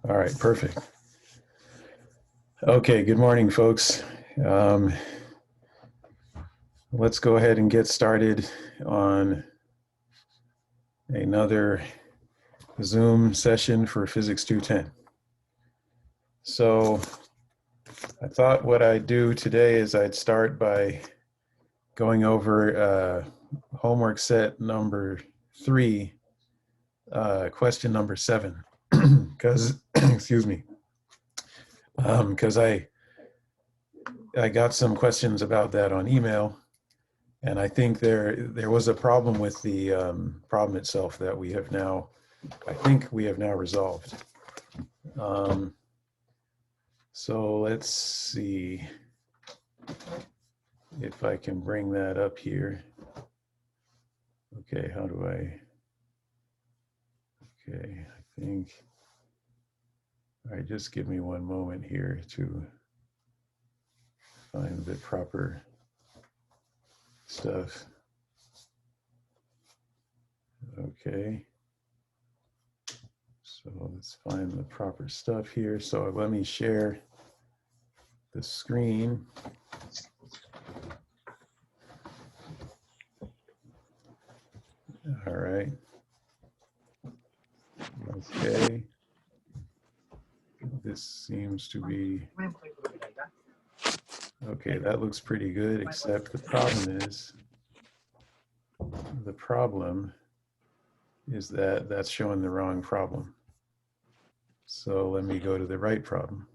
All right, perfect. Okay, good morning, folks. Let's go ahead and get started on another Zoom session for Physics 210. So I thought what I'd do today is I'd start by going over homework set number 3, question number 7, because, excuse me, because I got some questions about that on email. And I think there was a problem with the problem itself that we have now, I think we have now resolved. So let's see if I can bring that up here. Okay, how do I? Okay, I think. All right, just give me one moment here to find the proper stuff. Okay. So let's find the proper stuff here. So let me share the screen. All right. Okay. This seems to be, okay, that looks pretty good, except the problem is that that's showing the wrong problem. So let me go to the right problem.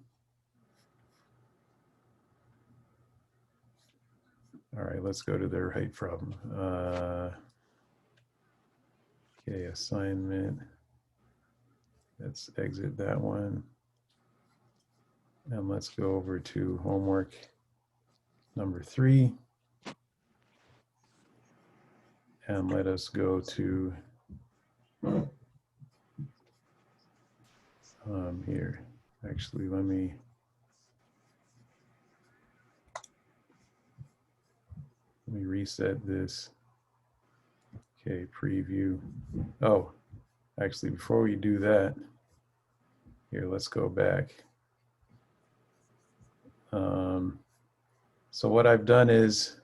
All right, let's go to the right problem. Okay, assignment. Let's exit that one. And let's go over to homework number 3. And let us go to here. Actually, let me reset this. Okay, preview. Oh, actually, before we do that, here, let's go back. So what I've done is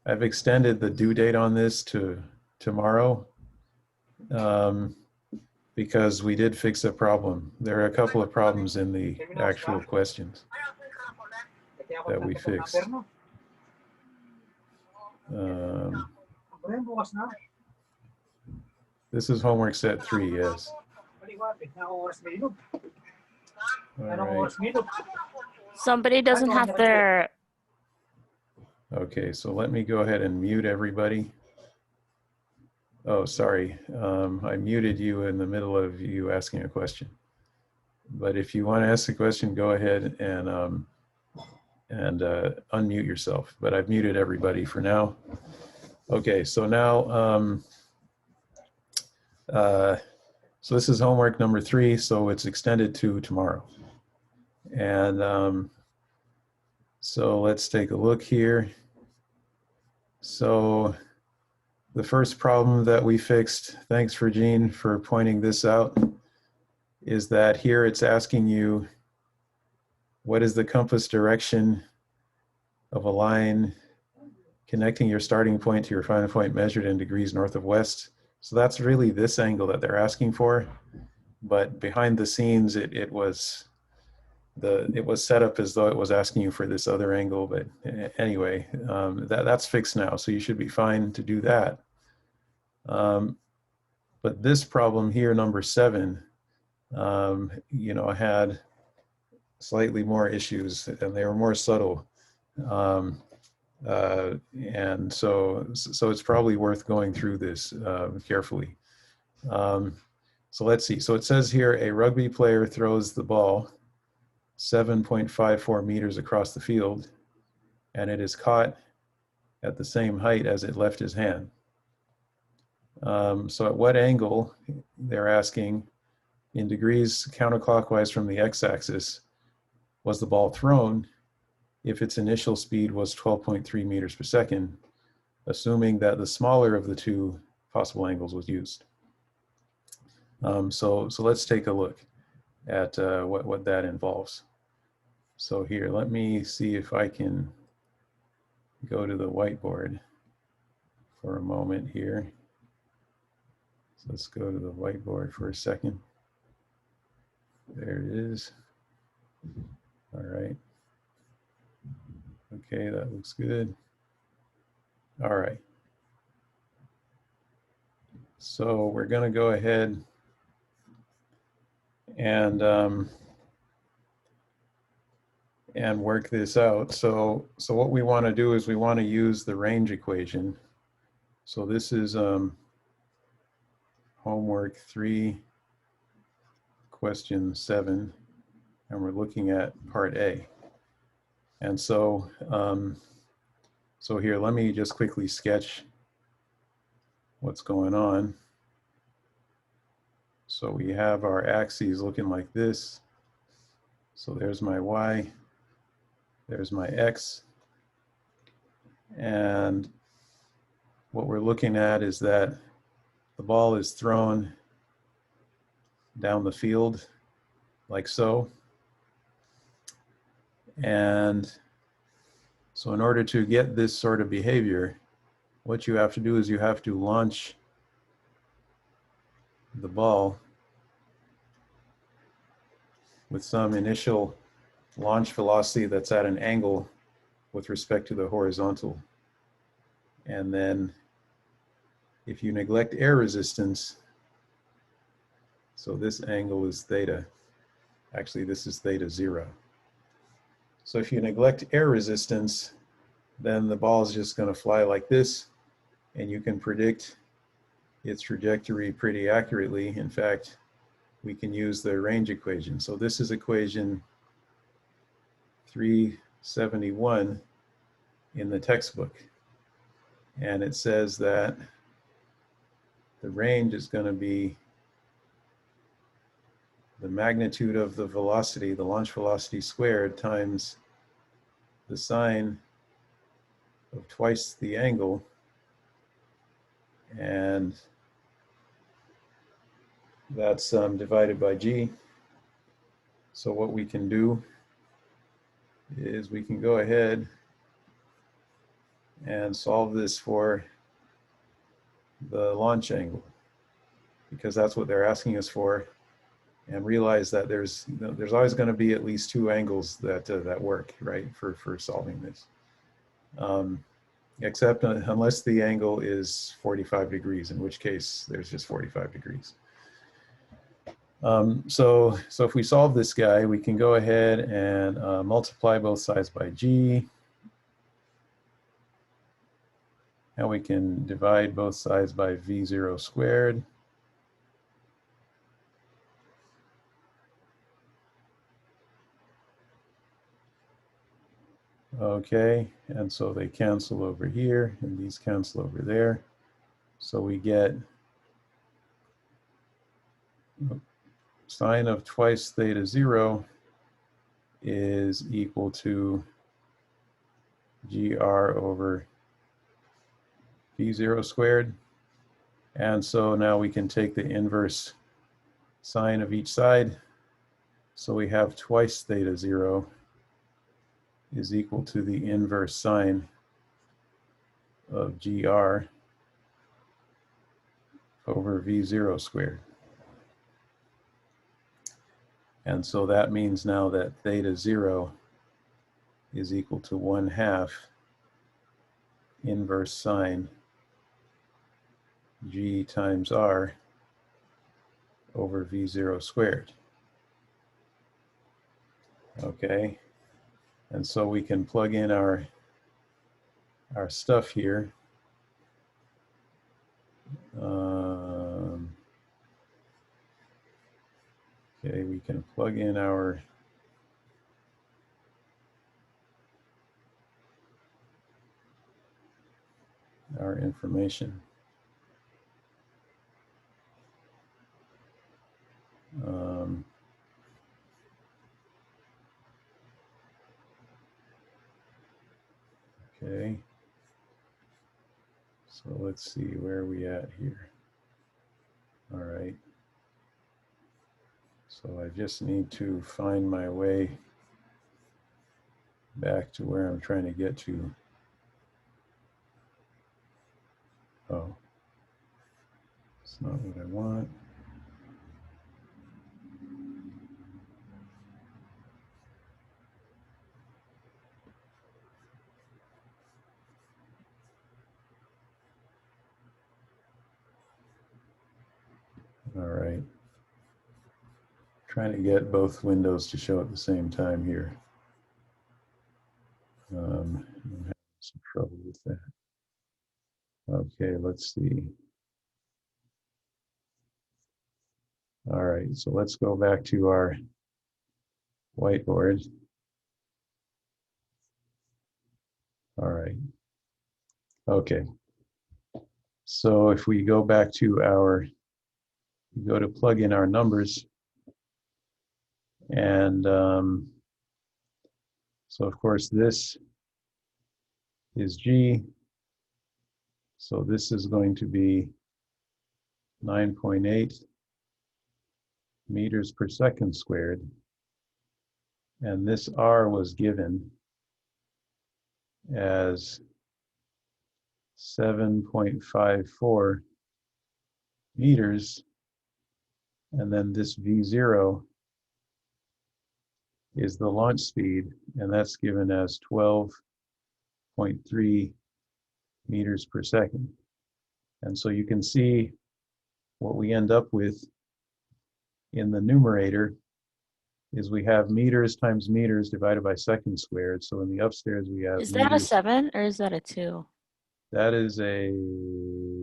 I've extended the due date on this to tomorrow because we did fix a problem. There are a couple of problems in the actual questions that we fixed. This is homework set 3, yes. All right. Somebody doesn't have their... Okay, so let me go ahead and mute everybody. Oh, sorry. I muted you in the middle of you asking a question. But if you want to ask a question, go ahead and unmute yourself. But I've muted everybody for now. Okay, so now, so this is homework number 3, so it's extended to tomorrow. And so let's take a look here. So the first problem that we fixed, thanks Virgin for pointing this out, is that here it's asking you what is the compass direction of a line connecting your starting point to your final point measured in degrees north of west. So that's really this angle that they're asking for, but behind the scenes it was set up as though it was asking you for this other angle, but anyway, that's fixed now, so you should be fine to do that. But this problem here, number 7, you know, had slightly more issues, and they were more subtle. And so it's probably worth going through this carefully. So let's see. So it says here, a rugby player throws the ball 7.54 meters across the field, and it is caught at the same height as it left his hand. So at what angle, they're asking, in degrees counterclockwise from the x-axis, was the ball thrown if its initial speed was 12.3 meters per second, assuming that the smaller of the two possible angles was used. So let's take a look. at what that involves. So here, let me see if I can go to the whiteboard for a moment here. So let's go to the whiteboard for a second. There it is. All right. Okay, that looks good. All right. So we're going to go ahead and work this out. So what we want to do is we want to use the range equation. So this is homework 3, question 7, and we're looking at part A. And so so here, let me just quickly sketch what's going on. So we have our axes looking like this. So there's my Y, there's my X, and what we're looking at is that the ball is thrown down the field like so. And so in order to get this sort of behavior, what you have to do is you have to launch the ball with some initial launch velocity that's at an angle with respect to the horizontal. And then if you neglect air resistance, so this angle is theta. Actually, this is theta 0. So if you neglect air resistance, then the ball is just going to fly like this, and you can predict its trajectory pretty accurately. In fact, we can use the range equation. So this is equation 371 in the textbook. And it says that the range is going to be the magnitude of the velocity, the launch velocity squared, times the sine of twice the angle, and that's divided by g. So what we can do is we can go ahead and solve this for the launch angle, because that's what they're asking us for, and realize that there's always going to be at least 2 angles that that work, right, for solving this. Except unless the angle is 45 degrees, in which case there's just 45 degrees. So if we solve this guy, we can go ahead and multiply both sides by g. And we can divide both sides by v0 squared. Okay, and so they cancel over here, and these cancel over there. So we get sine of twice theta 0 is equal to gr over v0 squared. And so now we can take the inverse sine of each side. So we have twice theta 0 is equal to the inverse sine of gr over v0 squared. And so that means now that theta 0 is equal to 1/2 inverse sine g times r over v0 squared. Okay, and so we can plug in our stuff here. Okay, we can plug in our information. Okay, so let's see where are we at here. All right, So I just need to find my way back to where I'm trying to get to. Oh, it's not what I want. All right. Trying to get both windows to show at the same time here. I'm having some trouble with that. Okay, let's see. All right, so let's go back to our whiteboard. All right. Okay. So if we go back to go to plug in our numbers, and so of course this is G. So this is going to be 9.8 meters per second squared. And this R was given as 7.54 meters. And then this V0 is the launch speed, and that's given as 12.3 meters per second. And so you can see what we end up with in the numerator is we have meters times meters divided by seconds squared. So in the upstairs we have Is that a meters. 7 or is that a 2? That is a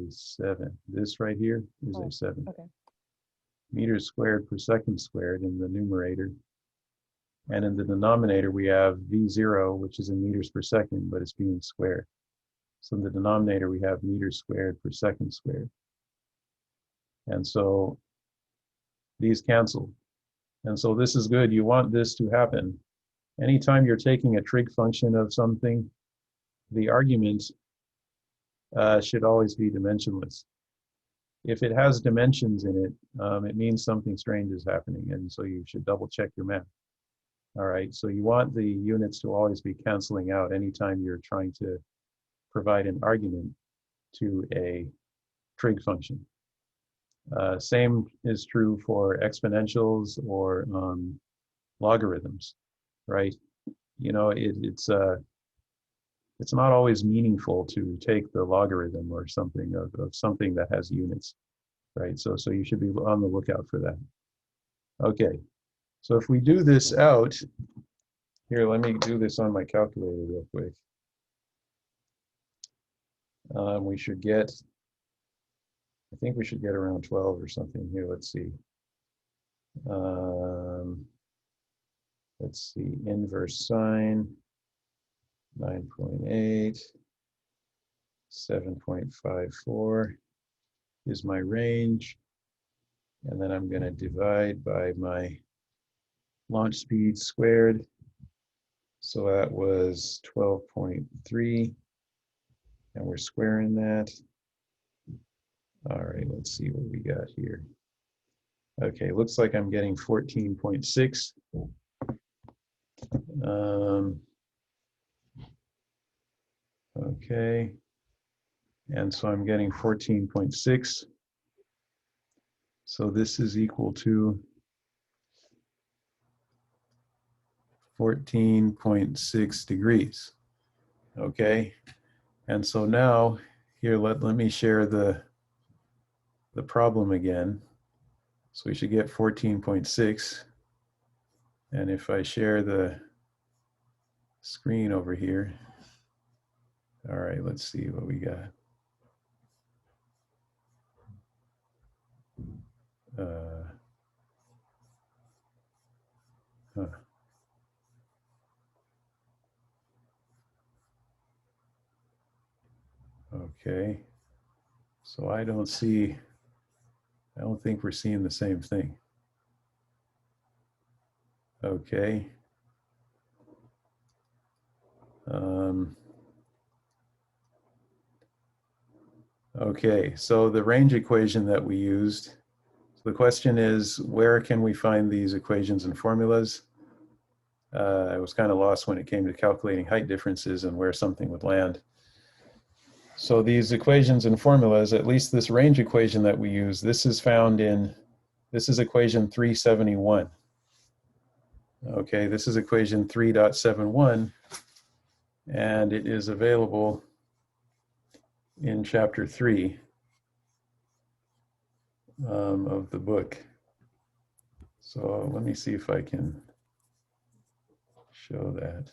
7. This right here is a 7. Okay. Meters squared per second squared in the numerator. And in the denominator, we have V0, which is in meters per second, but it's being squared. So in the denominator, we have meters squared per second squared. And so these cancel. And so this is good. You want this to happen. Anytime you're taking a trig function of something, the argument should always be dimensionless. If it has dimensions in it, it means something strange is happening. And so you should double check your math. All right, so you want the units to always be canceling out anytime you're trying to provide an argument to a trig function. Same is true for exponentials or logarithms, right? You know, it's not always meaningful to take the logarithm or something of something that has units, right? So you should be on the lookout for that. Okay, so if we do this out, here, let me do this on my calculator real quick. We should get, I think we should get around 12 or something here. Let's see. Let's see, inverse sine, 9.8, 7.54 is my range. And then I'm going to divide by my launch speed squared. So that was 12.3, and we're squaring that. All right, let's see what we got here. Okay, looks like I'm getting 14.6. Okay, and so I'm getting 14.6. So this is equal to 14.6 degrees. Okay, and so now here let me share the problem again. So we should get 14.6, and if I share the screen over here, all right, let's see what we got. Okay, so I don't think we're seeing the same thing. Okay. Okay, so the range equation that we used the question is, where can we find these equations and formulas? I was kind of lost when it came to calculating height differences and where something would land. So these equations and formulas, at least this range equation that we use, this is found in, this is equation 371. Okay, this is equation 3.71, and it is available in chapter 3 of the book. So let me see if I can show that.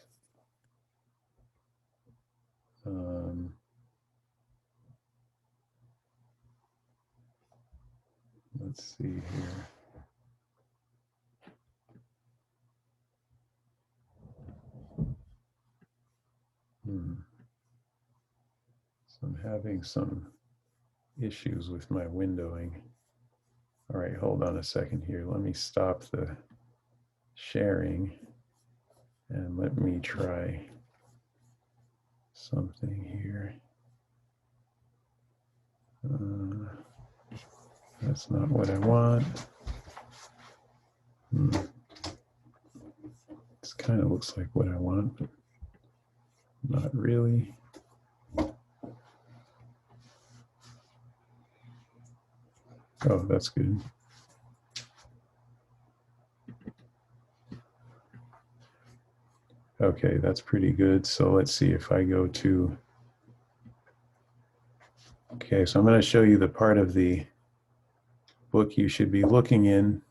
Let's see here. So I'm having some issues with my windowing. All right, hold on a second here. Let me stop the sharing and let me try something here. That's not what I want. This kind of looks like what I want, but not really. Oh, that's good. Okay, that's pretty good. So let's see if I go to, okay, so I'm going to show you the part of the book you should be looking in.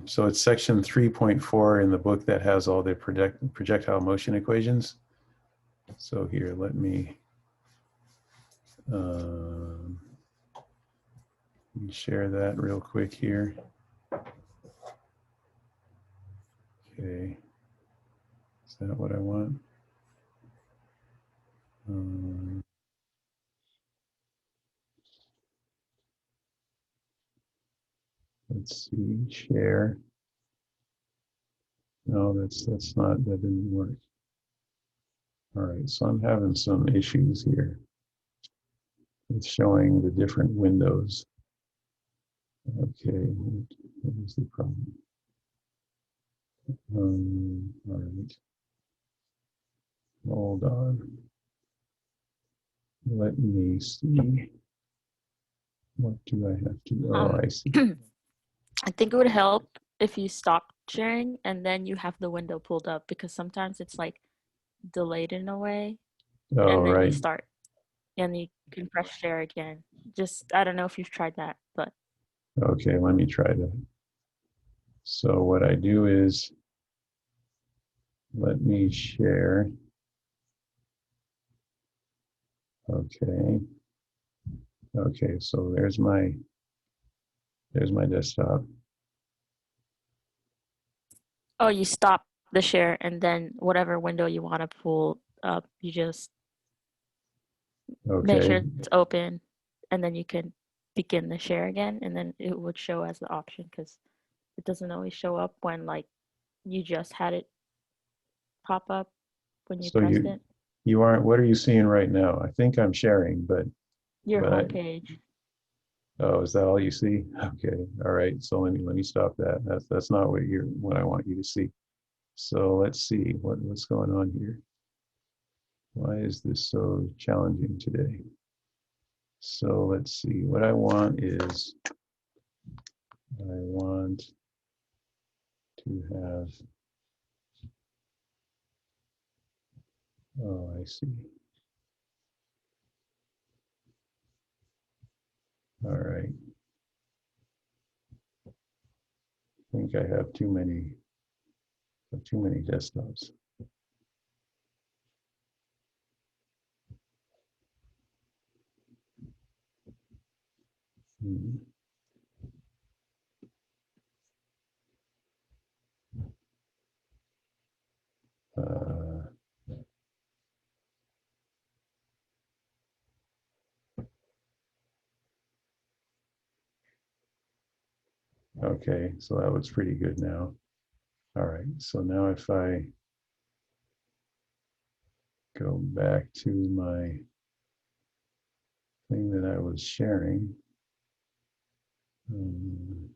So it's section 3.4 in the book that has all the projectile motion equations. So here, let me share that real quick here. Okay, is that what I want? Let's see, share. No, that's not, that didn't work. All right, so I'm having some issues here with showing the different windows. Okay, what is the problem? All right, hold on. Let me see. What do I have to, oh, I see. I think it would help if you stopped sharing and then you have the window pulled up, because sometimes it's like delayed in a way, Oh, and then you right. start and you can press share again. Just, I don't know if you've tried that, but Okay, let me try that. So what I do is, let me share. Okay. Okay, so there's my desktop. oh, you stop the share and then whatever window you want to pull up, you just make sure Okay, it's open, and then you can begin the share again, and then it would show as the option, because it doesn't always show up when like you just had it pop up when you so pressed it. you aren't, what are you seeing right now? I think I'm sharing, but Your I, home page. oh, is that all you see? Okay, all right. So let me stop that. That's not what I want you to see. So let's see what's going on here. Why is this so challenging today? So let's see. What I want is, I want to have, oh, I see. All right. I think I have too many desktops. Uh, okay, so that looks pretty good now. All right, so now if I go back to my thing that I was sharing, Um,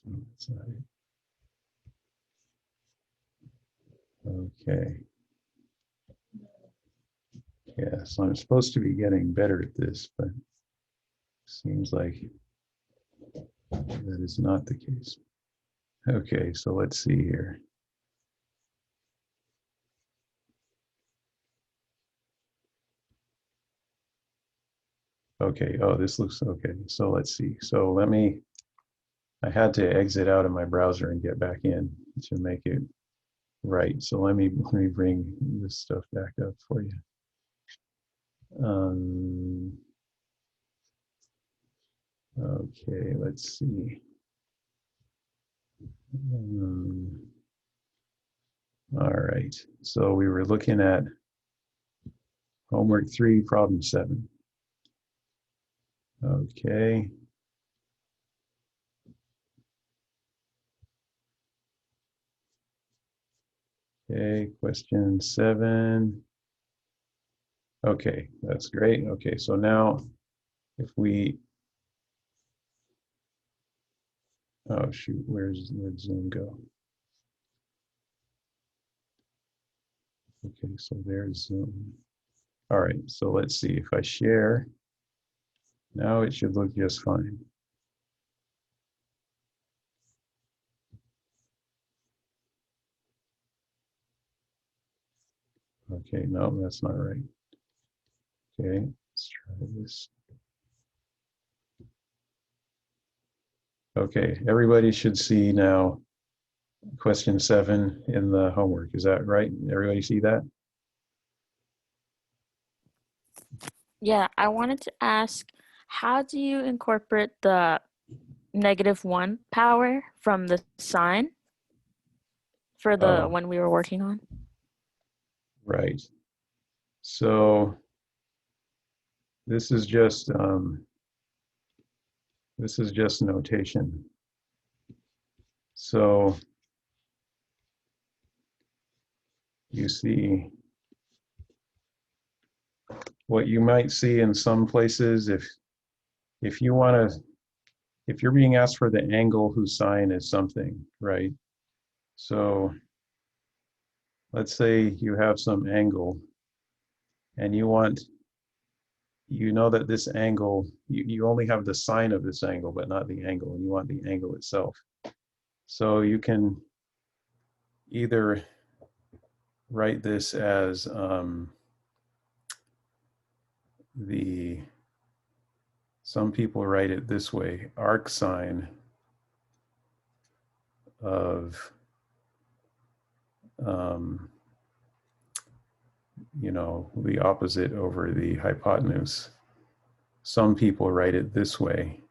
that's not it. Okay. Yeah, so I'm supposed to be getting better at this, but seems like that is not the case. Okay, so let's see here. Okay, oh, this looks okay. So let's see. So I had to exit out of my browser and get back in to make it right. So let me bring this stuff back up for you. Um, okay, let's see. Um, all right, so we were looking at homework 3, problem 7. Okay. Okay, question 7. Okay, that's great. Okay, so now if we, oh shoot, where'd Zoom go? Okay, so there's Zoom. All right, so let's see if I share. Now it should look just fine. Okay, no, that's not right. Okay, let's try this. Okay, everybody should see now question 7 in the homework. Is that right? Everybody see that? Yeah, I wanted to ask, how do you incorporate the -1 power from the sign for the Oh, one we were working on? right. So this is just notation. So you see what you might see in some places if you want to if you're being asked for the angle whose sine is something, right? So let's say you have some angle and you know that this angle, you only have the sine of this angle, but not the angle, and you want the angle itself. So you can either write this as some people write it this way, arc sine of, um, the opposite over the hypotenuse. Some people write it this way,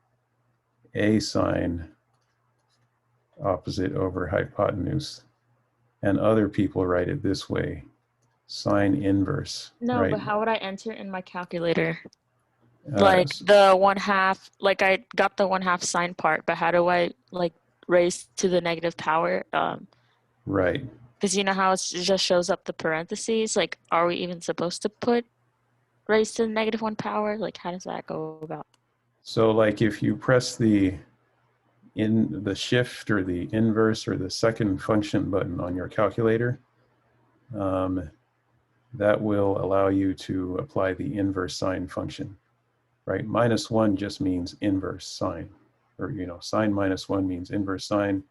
a sine opposite over hypotenuse. And other people write it this way, sine inverse, No, right? but how would I enter in my calculator? Uh, Like the 1/2, like I got the 1/2 sine part, but how do I like raise to the negative power? right. Because you know how it just shows up the parentheses? Like, are we even supposed to put raised to the -1 power? Like, how does that go about? So like if you press the shift or the inverse or the second function button on your calculator, um, that will allow you to apply the inverse sine function, right? -1 just means inverse sine, or sine -1 means inverse sine,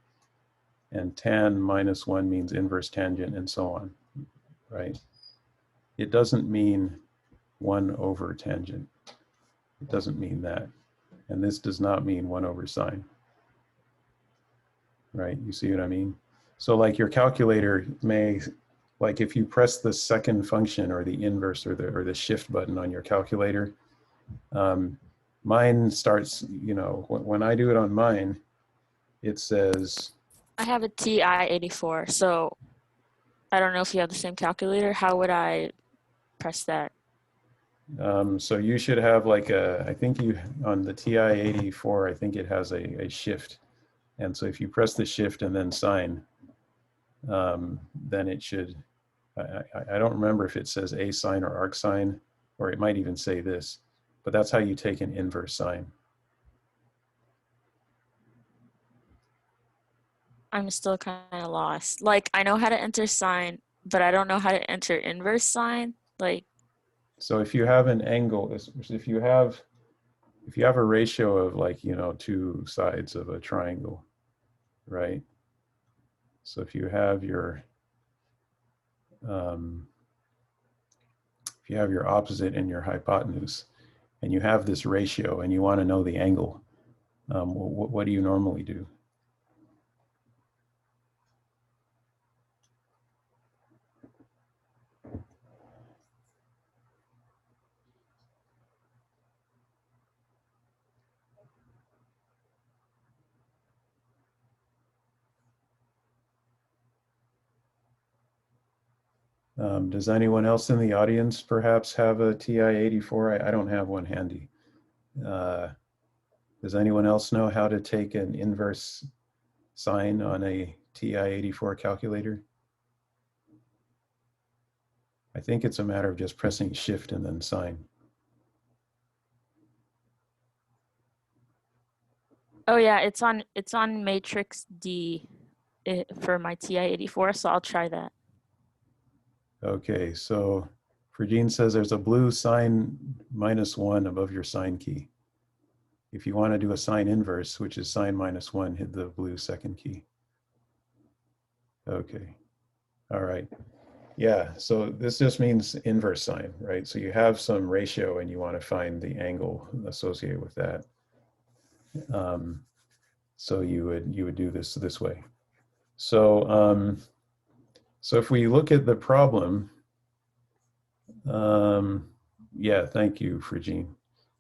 and tan -1 means inverse tangent, and so on, right? It doesn't mean 1 over tangent. It doesn't mean that. And this does not mean 1 over sine, right? You see what I mean? So like your calculator may, like if you press the second function or the inverse or the shift button on your calculator, mine starts, when I do it on mine, it says, I have a TI-84, so I don't know if you have the same calculator. How would I press that? so you should have like I think on the TI-84, I think it has a shift. And so if you press the shift and then sine, then it should I don't remember if it says a sine or arc sine, or it might even say this, but that's how you take an inverse sine. I'm still kind of lost. Like, I know how to enter sine, but I don't know how to enter inverse sine. Like, So if you have an angle, if you have a ratio of like, two sides of a triangle, right? So if you have your um, if you have your opposite and your hypotenuse, and you have this ratio, and you want to know the angle, what do you normally do? Does anyone else in the audience perhaps have a TI-84? I don't have one handy. Does anyone else know how to take an inverse sine on a TI-84 calculator? I think it's a matter of just pressing shift and then sine. oh yeah, it's on matrix D for my TI-84, so I'll try that. Okay, so Virgin says there's a blue sine -1 above your sine key. If you want to do a sine inverse, which is sine -1, hit the blue second key. Okay, all right. Yeah, so this just means inverse sine, right? So you have some ratio and you want to find the angle associated with that. So you would do this way. So so if we look at the problem, yeah, thank you, Frigine.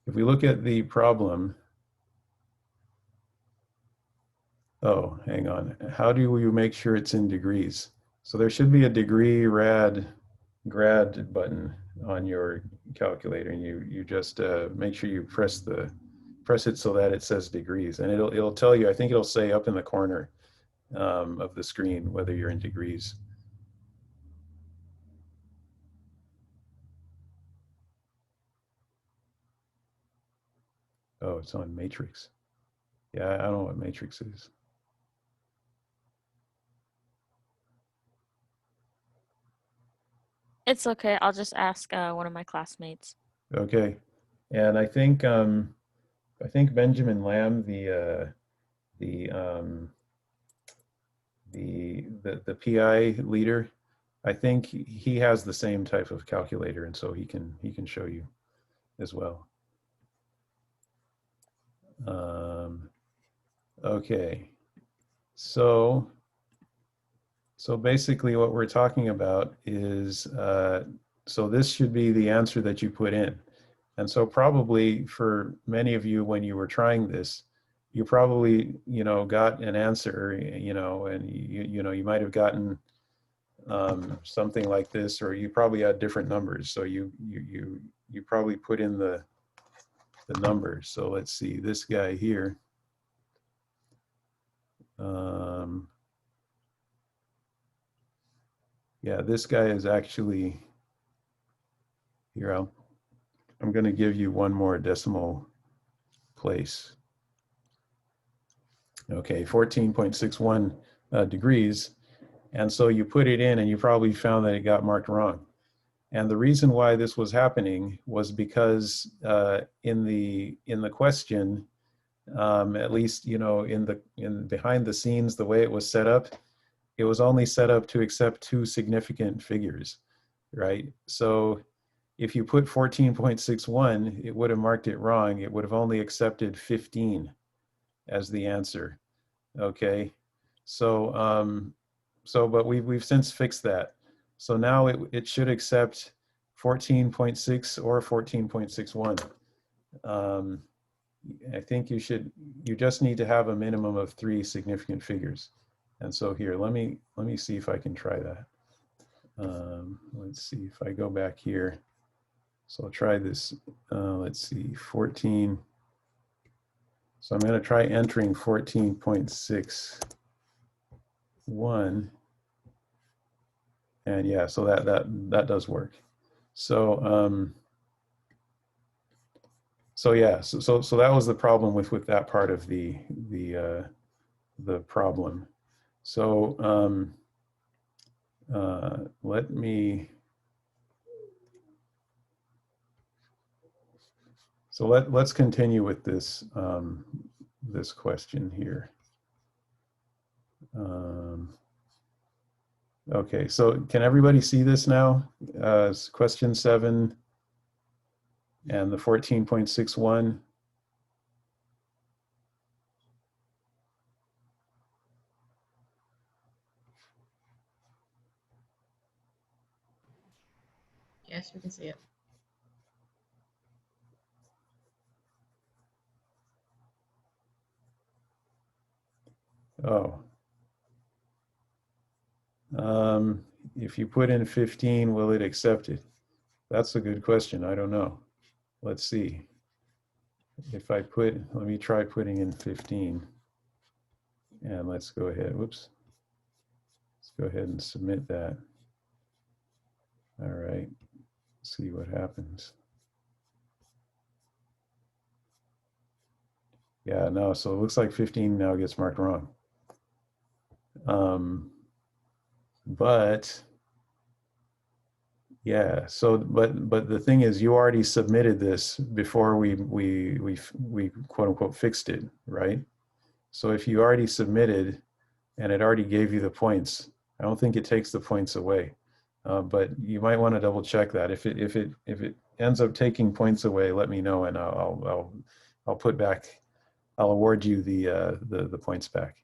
If we look at the problem, oh, hang on. How do you make sure it's in degrees? So there should be a degree grad button on your calculator, and you just make sure you press it so that it says degrees, and it'll tell you. I think it'll say up in the corner of the screen whether you're in degrees. Oh, it's on matrix. Yeah, I don't know what matrix is. It's okay. I'll just ask one of my classmates. Okay, and I think Benjamin Lamb, the the PI leader, I think he has the same type of calculator, and so he can show you as well. Okay, so basically what we're talking about is so this should be the answer that you put in. And so probably for many of you, when you were trying this, you probably, got an answer, and you might have gotten something like this, or you probably had different numbers. So you probably put in the numbers. So let's see, this guy here. Yeah, this guy is actually here. I'm going to give you one more decimal place. Okay, 14.61 degrees. And so you put it in and you probably found that it got marked wrong. And the reason why this was happening was because in the question, at least in behind the scenes, the way it was set up, it was only set up to accept two significant figures, right? So if you put 14.61, it would have marked it wrong. It would have only accepted 15 as the answer. Okay, so but we've since fixed that. So now it should accept 14.6 or 14.61. I think you just need to have a minimum of 3 significant figures. And so here, let me see if I can try that. Let's see if I go back here. So I'll try this. Let's see, 14. So I'm going to try entering 14.61. And yeah, so that does work. So so yeah, so that was the problem with that part of the problem. So let me. So let's continue with this this question here. Okay, so can everybody see this now? It's question 7 and the 14.61. Yes, we can see it. Oh. If you put in 15, will it accept it? That's a good question. I don't know. Let's see. If I put, let me try putting in 15. And let's go ahead. Whoops. Let's go ahead and submit that. All right. See what happens. Yeah, no, so it looks like 15 now gets marked wrong. But yeah, so but the thing is, you already submitted this before we quote unquote fixed it, right? So if you already submitted and it already gave you the points, I don't think it takes the points away. But you might want to double check that. If it ends up taking points away, let me know and I'll put back. I'll award you the points back.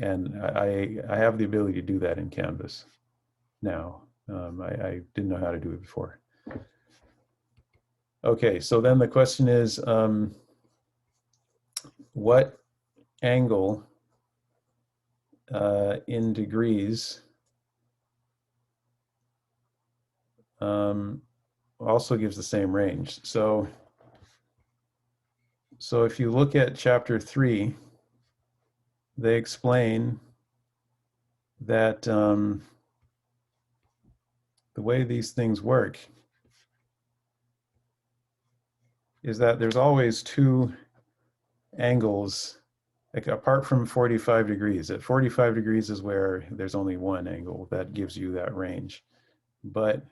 And I have the ability to do that in Canvas now. I didn't know how to do it before. Okay, so then the question is, what angle in degrees also gives the same range. So if you look at chapter 3, they explain that the way these things work is that there's always two angles, like apart from 45 degrees. At 45 degrees is where there's only one angle that gives you that range. But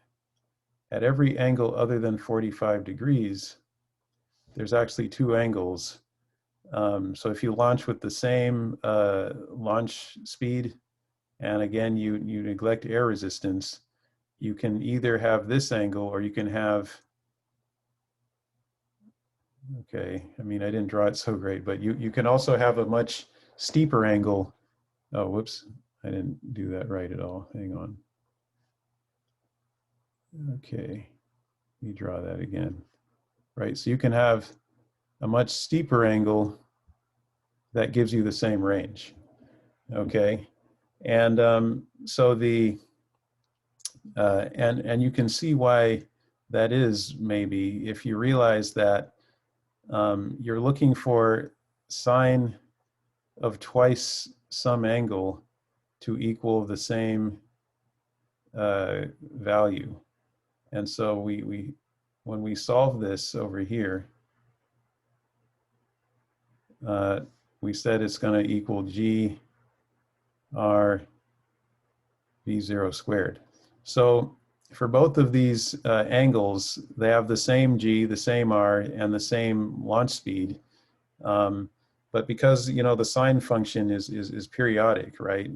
at every angle other than 45 degrees, there's actually two angles. So if you launch with the same launch speed, and again, you neglect air resistance, you can either have this angle or you can have, okay, I mean, I didn't draw it so great, but you can also have a much steeper angle. Oh, whoops, I didn't do that right at all. Hang on. Okay, let me draw that again. Right, so you can have a much steeper angle that gives you the same range. Okay, and so the and you can see why that is, maybe if you realize that you're looking for sine of twice some angle to equal the same value. And so when we solve this over here, we said it's going to equal g r v0 squared. So for both of these angles, they have the same g, the same r, and the same launch speed. But because the sine function is periodic, right?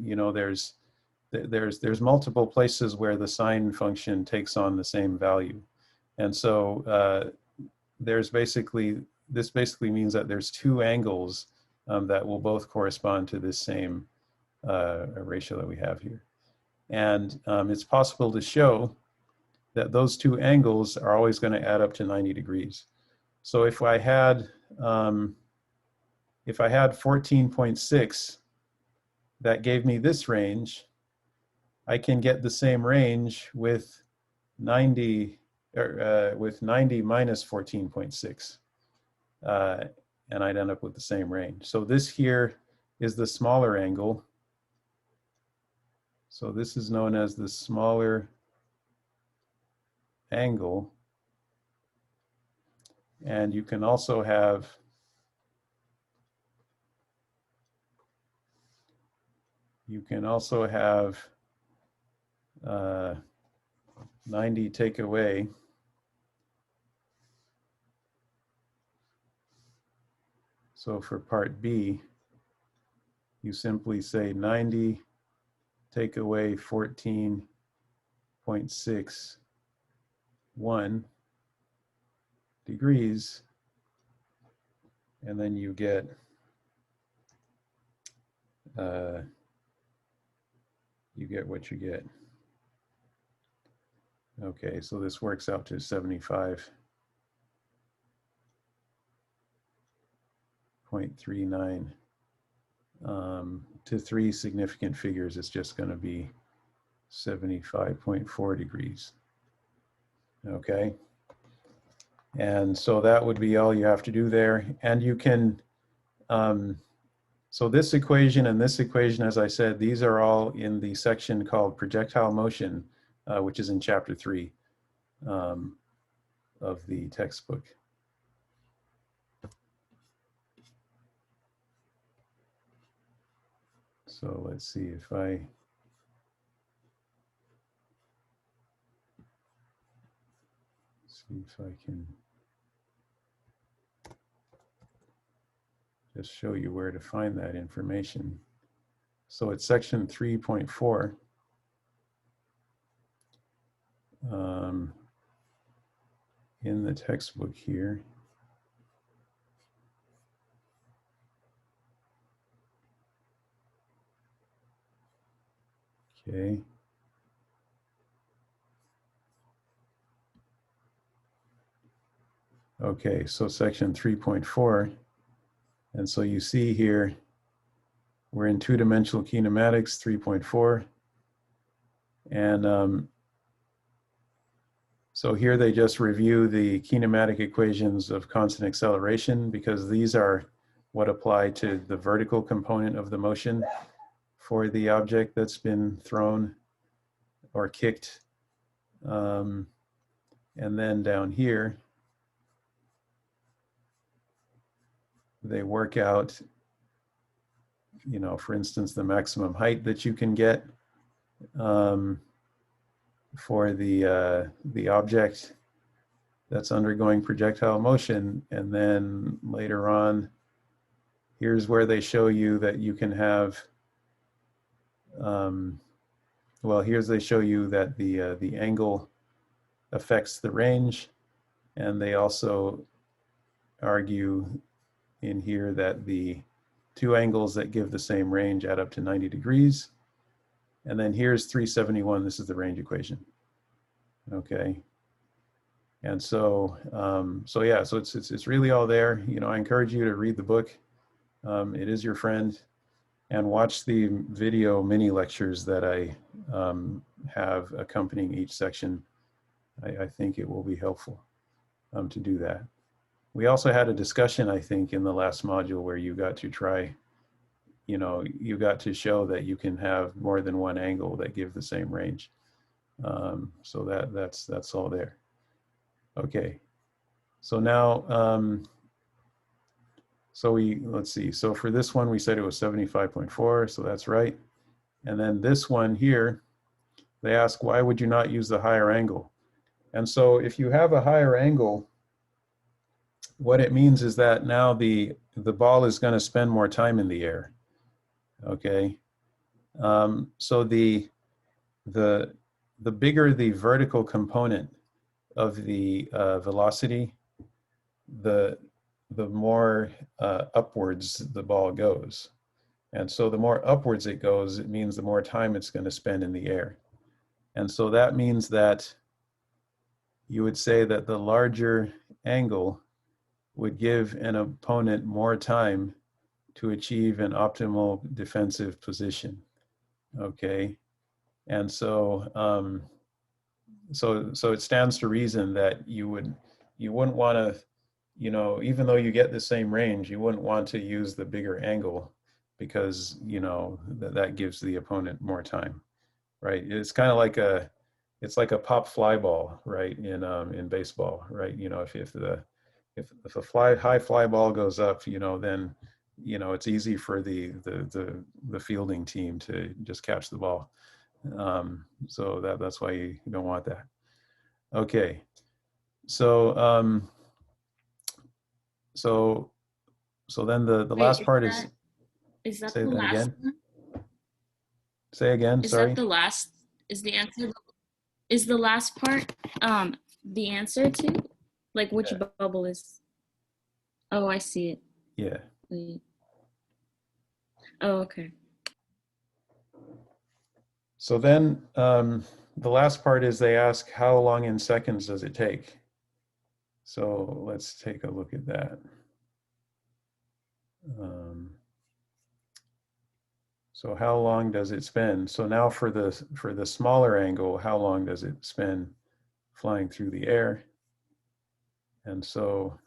There's multiple places where the sine function takes on the same value, and so this basically means that there's two angles that will both correspond to this same ratio that we have here. And it's possible to show that those two angles are always going to add up to 90 degrees. So if I had 14.6 that gave me this range, I can get the same range with 90 minus 14.6, and I'd end up with the same range. So this here is the smaller angle, So this is known as the smaller angle. And you can also have uh, 90 take away. So for part B, you simply say 90 take away 14.61 degrees, and then you get what you get. Okay, so this works out to 75.39. To 3 significant figures, it's just going to be 75.4 degrees. Okay, and so that would be all you have to do there. And you can, so this equation and this equation, as I said, these are all in the section called projectile motion, which is in chapter 3 of the textbook. So let's see if I can just show you where to find that information. So it's section 3.4. In the textbook here. Okay. Okay, so section 3.4. And so you see here, we're in two-dimensional kinematics, 3.4. And so here they just review the kinematic equations of constant acceleration, because these are what apply to the vertical component of the motion for the object that's been thrown or kicked. And then down here, they work out, you know, for instance, the maximum height that you can get for the object that's undergoing projectile motion. And then later on, here's where they show you that you can have, well, they show you that the angle affects the range. And they also argue in here that the two angles that give the same range add up to 90 degrees. And then here's 371, this is the range equation. Okay. And so, so yeah, so it's really all there. You know, I encourage you to read the book. It is your friend, and watch the video mini lectures that I have accompanying each section. I think it will be helpful to do that. We also had a discussion, I think, in the last module where you got to try, you know, you got to show that you can have more than one angle that give the same range. So that's all there. Okay, so now, so let's see. So for this one, we said it was 75.4, so that's right. And then this one here, they ask, why would you not use the higher angle? And so if you have a higher angle, what it means is that now the ball is going to spend more time in the air. Okay, so the bigger the vertical component of the velocity, the more upwards the ball goes. And so the more upwards it goes, it means the more time it's going to spend in the air. And so that means that you would say that the larger angle would give an opponent more time to achieve an optimal defensive position. Okay, and so so it stands to reason that you wouldn't want to, you know, even though you get the same range, you wouldn't want to use the bigger angle, because, you know, that gives the opponent more time. right? It's kind of like it's like a pop fly ball, right? In baseball, right? You know, if a high fly ball goes up, you know, then, you know, it's easy for the fielding team to just catch the ball. So that's why you don't want that. Okay. So so then the Wait, last part is, is that say the that last again. one? Say again, Is sorry. that the last? Is the answer? Is the last part the answer to? Like which Yeah. bubble is? Oh, I see it. Yeah. Wait. Oh, okay. So then the last part is they ask how long in seconds does it take? So let's take a look at that. So how long does it spend? So now for the smaller angle, how long does it spend flying through the air? And so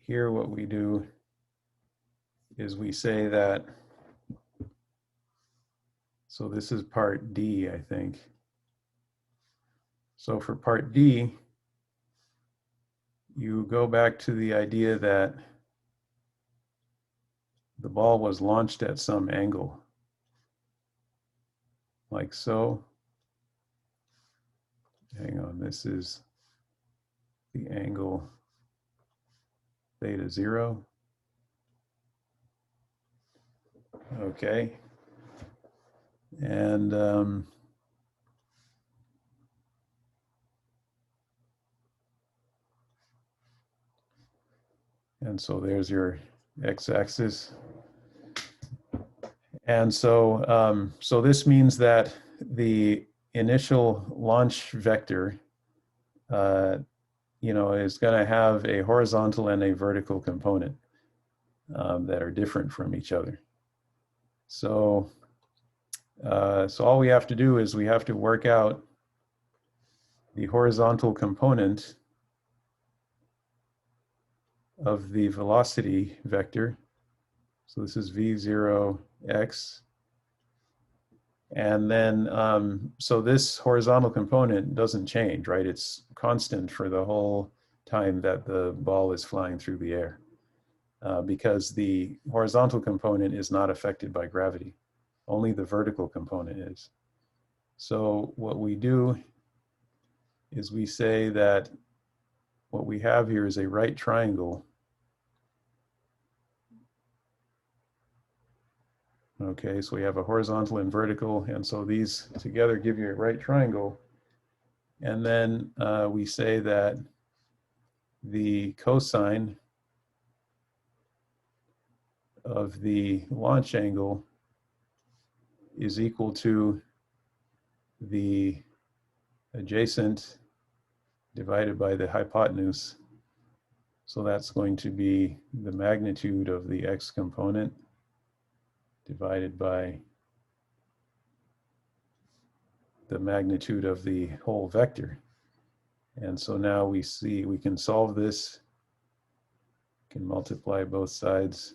here what we do is we say that, so this is part D, I think. So for part D, you go back to the idea that the ball was launched at some angle, like so. Hang on, this is the angle theta 0. Okay. And so there's your x-axis. And so so this means that the initial launch vector you know, is going to have a horizontal and a vertical component that are different from each other. So so all we have to do is we have to work out the horizontal component of the velocity vector. So this is v0x. And then, so this horizontal component doesn't change, right? It's constant for the whole time that the ball is flying through the air because the horizontal component is not affected by gravity. Only the vertical component is. So what we do is we say that what we have here is a right triangle. Okay, so we have a horizontal and vertical, and so these together give you a right triangle. And then we say that the cosine of the launch angle is equal to the adjacent divided by the hypotenuse. So that's going to be the magnitude of the x component divided by the magnitude of the whole vector. And so now we see we can solve this, can multiply both sides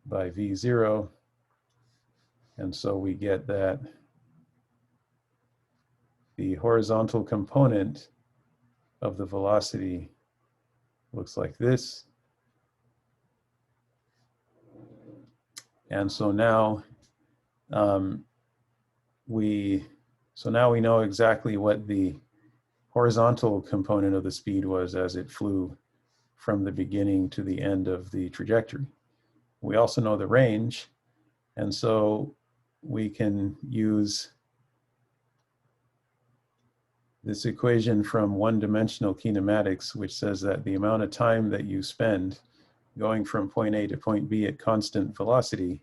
by v0. And so we get that the horizontal component of the velocity looks like this. And so now we know exactly what the horizontal component of the speed was as it flew from the beginning to the end of the trajectory. We also know the range, and so we can use this equation from one-dimensional kinematics, which says that the amount of time that you spend going from point A to point B at constant velocity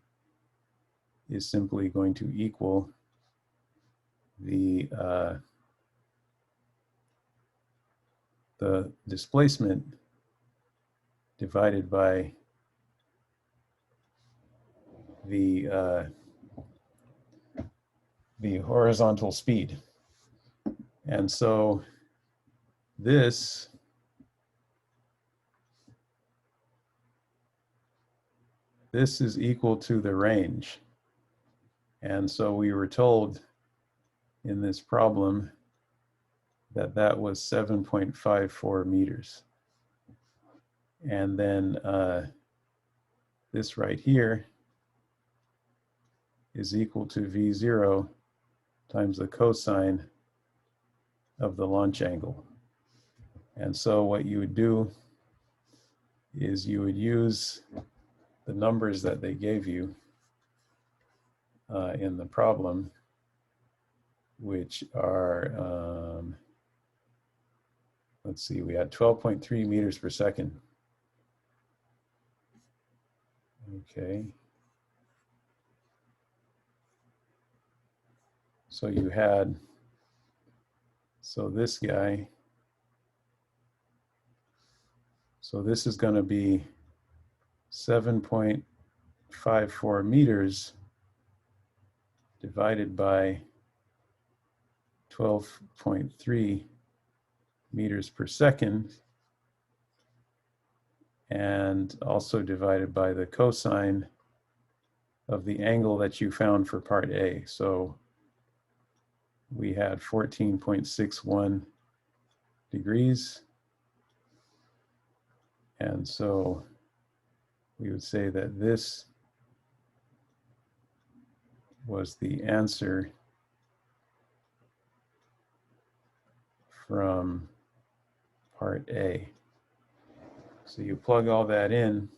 is simply going to equal the displacement divided by the horizontal speed. And so this is equal to the range. And so we were told in this problem that that was 7.54 meters. And then this right here is equal to V0 times the cosine of the launch angle. And so what you would do is you would use the numbers that they gave you in the problem, which are, let's see, we had 12.3 meters per second. Okay. So you had, so this guy, so this is going to be 7.54 meters divided by 12.3 meters per second, and also divided by the cosine of the angle that you found for part A. So we had 14.61 degrees. And so we would say that this was the answer from part A. So you plug all that in,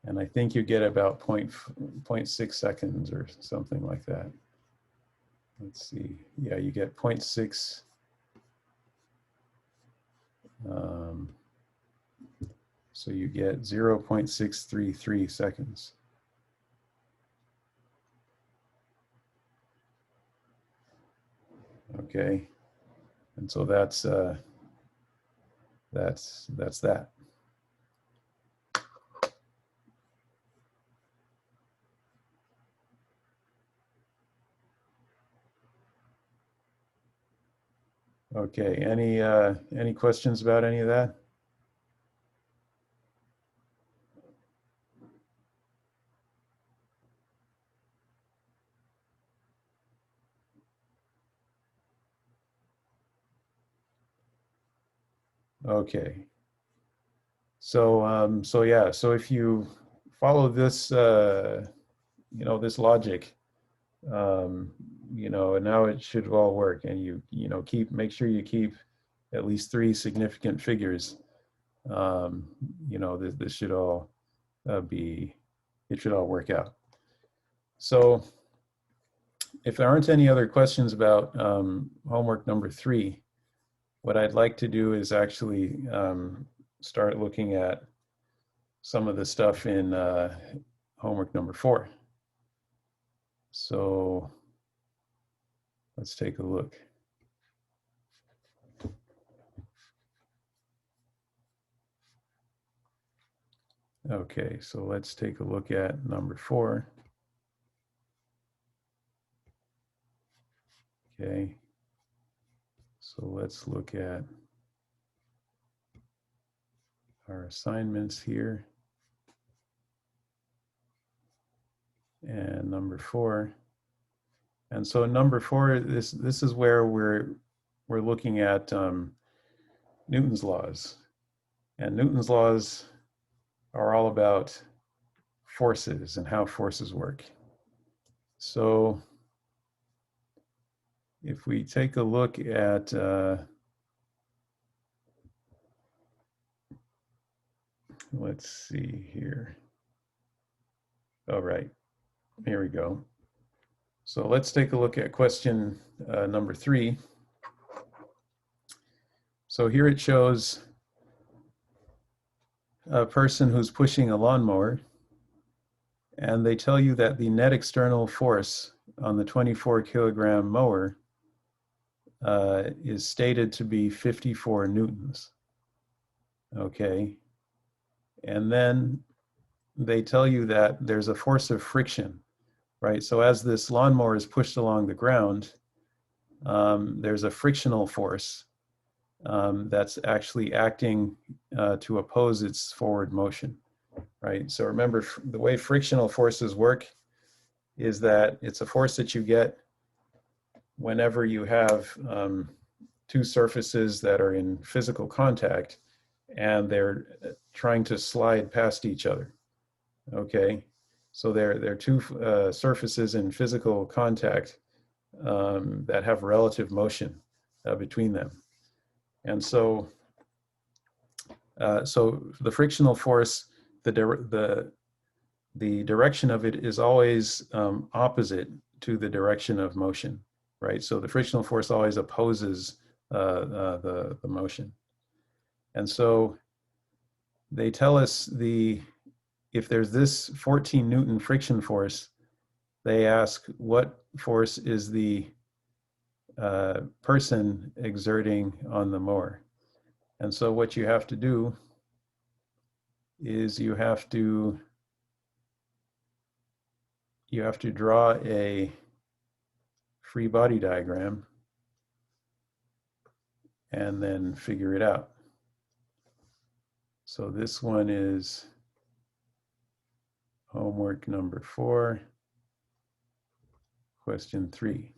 and I think you get about 0.6 seconds or something like that. Let's see. Yeah, you get 0.6. So you get 0.633 seconds. Okay, and so that's that. Okay, any questions about any of that? Okay. So so yeah, so if you follow this this logic, and now it should all work, and make sure you keep at least 3 significant figures. This should all it should all work out. So if there aren't any other questions about homework number 3, what I'd like to do is actually start looking at some of the stuff in homework number 4. So let's take a look. Okay, so let's take a look at number 4. Okay, so let's look at our assignments here. And number 4. And so number 4, this is where we're looking at Newton's laws. And Newton's laws are all about forces and how forces work. So if we take a look at let's see here. All right, here we go. So let's take a look at question number 3. So here it shows a person who's pushing a lawnmower, and they tell you that the net external force on the 24 kilogram mower is stated to be 54 newtons. Okay, and then they tell you that there's a force of friction, right? So as this lawnmower is pushed along the ground, there's a frictional force that's actually acting to oppose its forward motion, right? So remember, the way frictional forces work is that it's a force that you get whenever you have two surfaces that are in physical contact and they're trying to slide past each other, okay? So they're two surfaces in physical contact that have relative motion between them. And so, so the frictional force, the direction of it is always opposite to the direction of motion, right? So the frictional force always opposes the motion. And so they tell us if there's this 14 Newton friction force, they ask what force is the person exerting on the mower. And so what you have to do is you have to draw a free body diagram and then figure it out. So this one is homework number 4, question 3.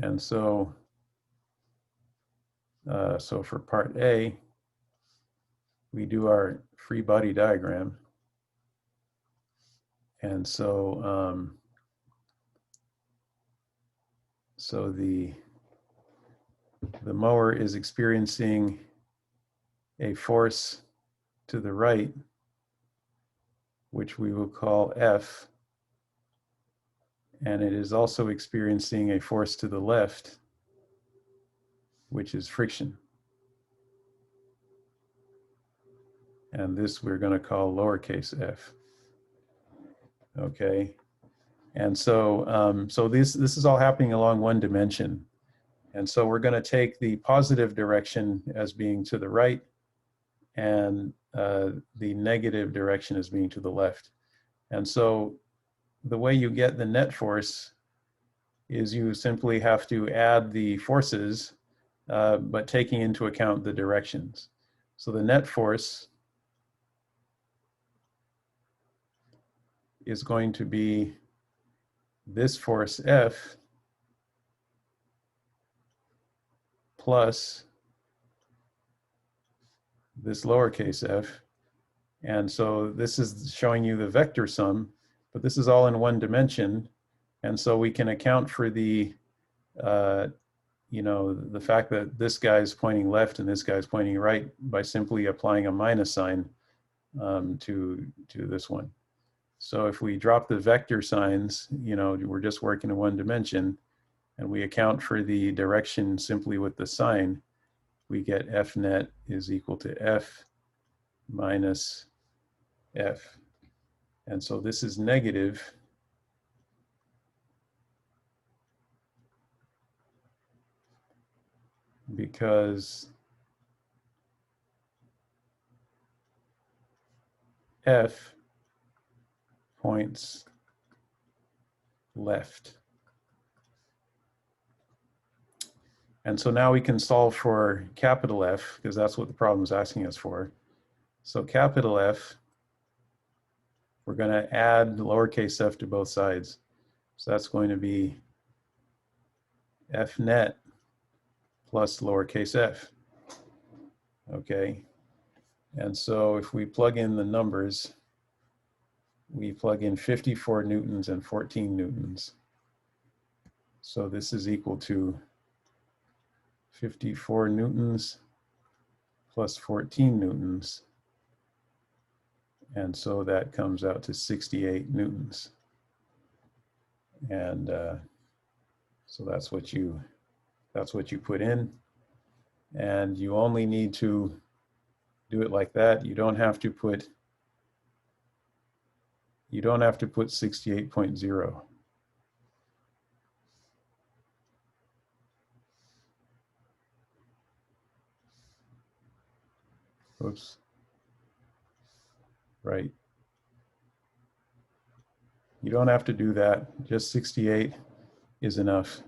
And so, so for part A, we do our free body diagram. And so, so the mower is experiencing a force to the right, which we will call F, and it is also experiencing a force to the left, which is friction. And this we're going to call lowercase f. Okay, and so so this is all happening along one dimension, and so we're going to take the positive direction as being to the right, and the negative direction as being to the left. And so the way you get the net force is you simply have to add the forces, but taking into account the directions. So the net force is going to be this force F plus this lowercase f. And so this is showing you the vector sum, but this is all in one dimension. And so we can account for the, you know, the fact that this guy's pointing left and this guy's pointing right by simply applying a minus sign to this one. So if we drop the vector signs, you know, we're just working in one dimension, and we account for the direction simply with the sign, we get F net is equal to F minus F. And so this is negative because F points left. And so now we can solve for capital F, because that's what the problem is asking us for. So capital F, we're going to add lowercase f to both sides. So that's going to be F net plus lowercase f. Okay. And so if we plug in the numbers, we plug in 54 newtons and 14 newtons. So this is equal to 54 newtons plus 14 newtons. And so that comes out to 68 newtons. And so that's what you put in. And you only need to do it like that. You don't have to put 68.0. Oops. Right. You don't have to do that. Just 68 is enough.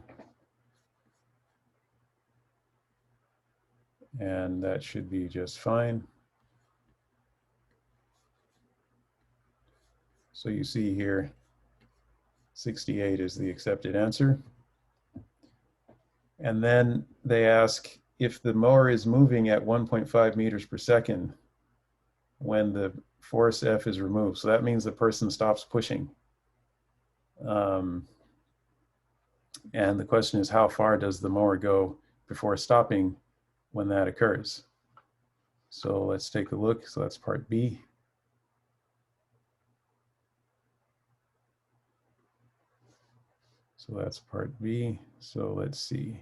And that should be just fine. So you see here, 68 is the accepted answer. And then they ask if the mower is moving at 1.5 meters per second when the force F is removed. So that means the person stops pushing. And the question is, how far does the mower go before stopping when that occurs? So let's take a look. So that's part B. So that's part B. So let's see.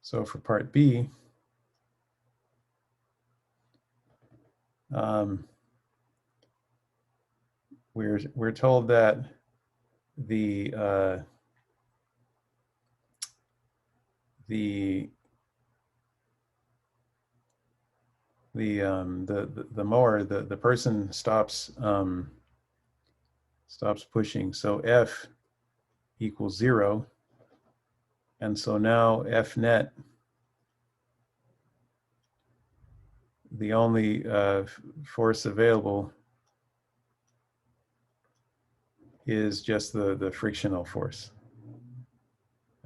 So for part B, we're told that the mower, the person stops stops pushing. So F equals 0, and so now F net, the only force available is just the frictional force.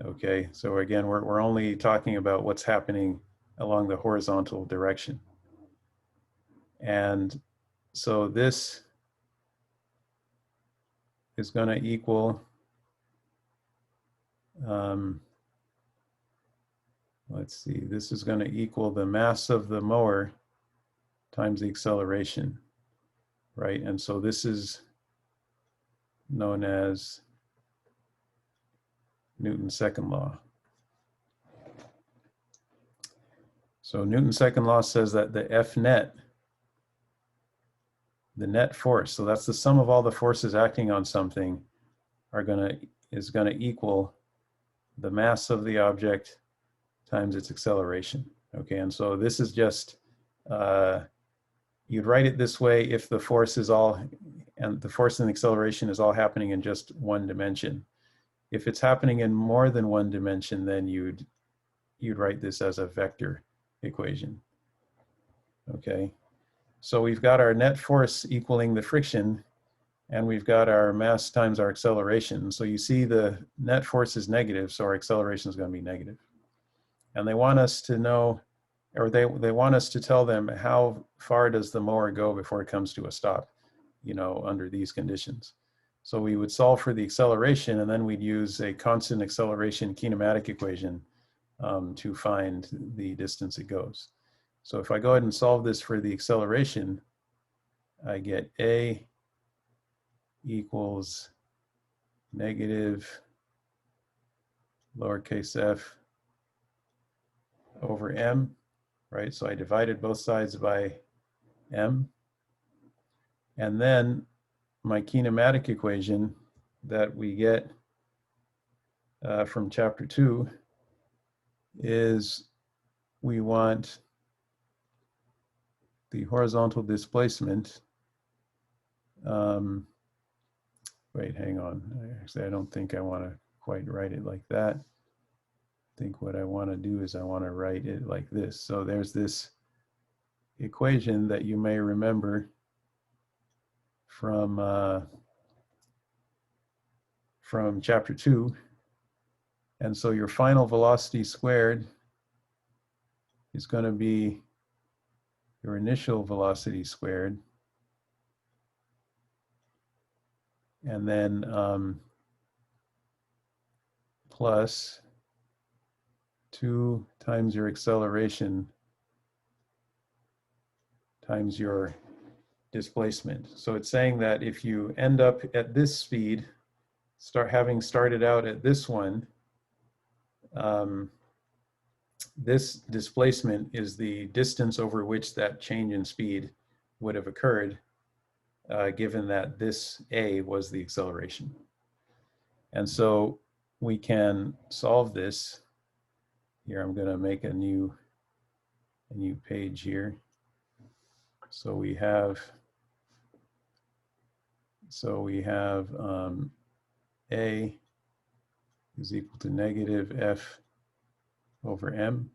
Okay, so again, we're only talking about what's happening along the horizontal direction. And so this is going to equal, let's see, this is going to equal the mass of the mower times the acceleration, right? And so this is known as Newton's second law. So Newton's second law says that the F net, the net force, so that's the sum of all the forces acting on something, is gonna equal the mass of the object times its acceleration. Okay, and so this is just, you'd write it this way if the force is all, and the force and the acceleration is all happening in just one dimension. If it's happening in more than one dimension, then you'd write this as a vector equation. Okay, so we've got our net force equaling the friction, and we've got our mass times our acceleration. So you see the net force is negative, so our acceleration is going to be negative. And they want us to know, or they want us to tell them how far does the mower go before it comes to a stop, you know, under these conditions. So we would solve for the acceleration, and then we'd use a constant acceleration kinematic equation to find the distance it goes. So if I go ahead and solve this for the acceleration, I get A equals negative lowercase f over m, right? So I divided both sides by m. And then my kinematic equation that we get from chapter 2 is we want the horizontal displacement. Wait, hang on. Actually, I don't think I want to quite write it like that. I think what I want to do is I want to write it like this. So there's this equation that you may remember from chapter 2. And so your final velocity squared is going to be your initial velocity squared. And then plus 2 times your acceleration times your displacement. So it's saying that if you end up at this speed, having started out at this one, this displacement is the distance over which that change in speed would have occurred, given that this A was the acceleration. And so we can solve this. Here, I'm going to make a new page here. So we have A is equal to negative F over M.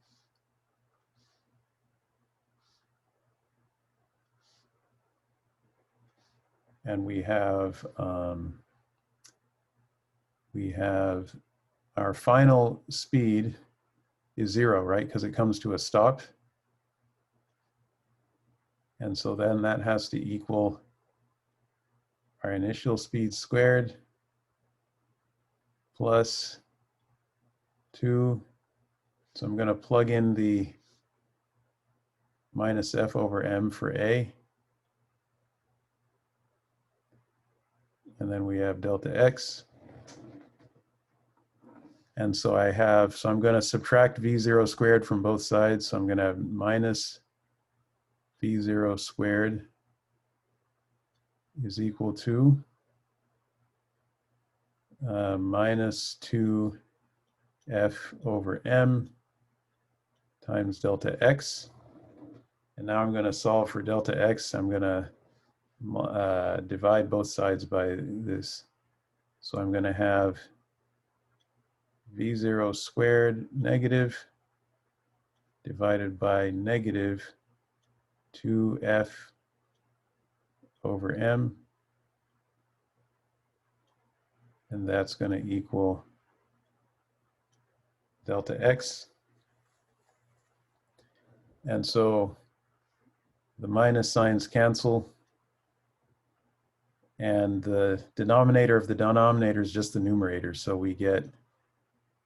And we have our final speed is 0, right? Because it comes to a stop. And so then that has to equal our initial speed squared plus 2. So I'm going to plug in the minus F over M for A. And then we have delta X. And so I'm going to subtract V0 squared from both sides. So I'm going to have minus V0 squared is equal to minus 2 F over M times delta X. And now I'm going to solve for delta X. I'm going to divide both sides by this. So I'm going to have V0 squared negative divided by negative 2F over M. And that's going to equal delta X. And so the minus signs cancel. And the denominator of the denominator is just the numerator. So we get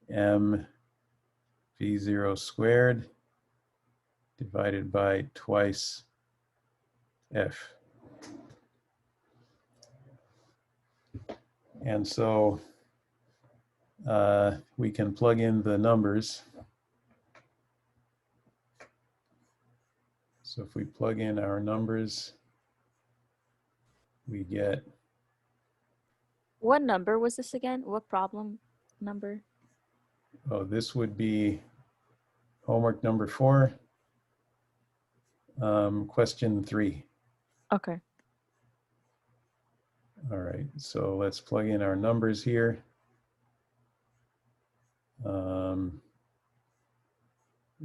M V0 squared divided by twice F. And so we can plug in the numbers. So if we plug in our numbers, we get, What number was this again? What problem number? oh, this would be homework number 4, question 3. Okay. All right, so let's plug in our numbers here.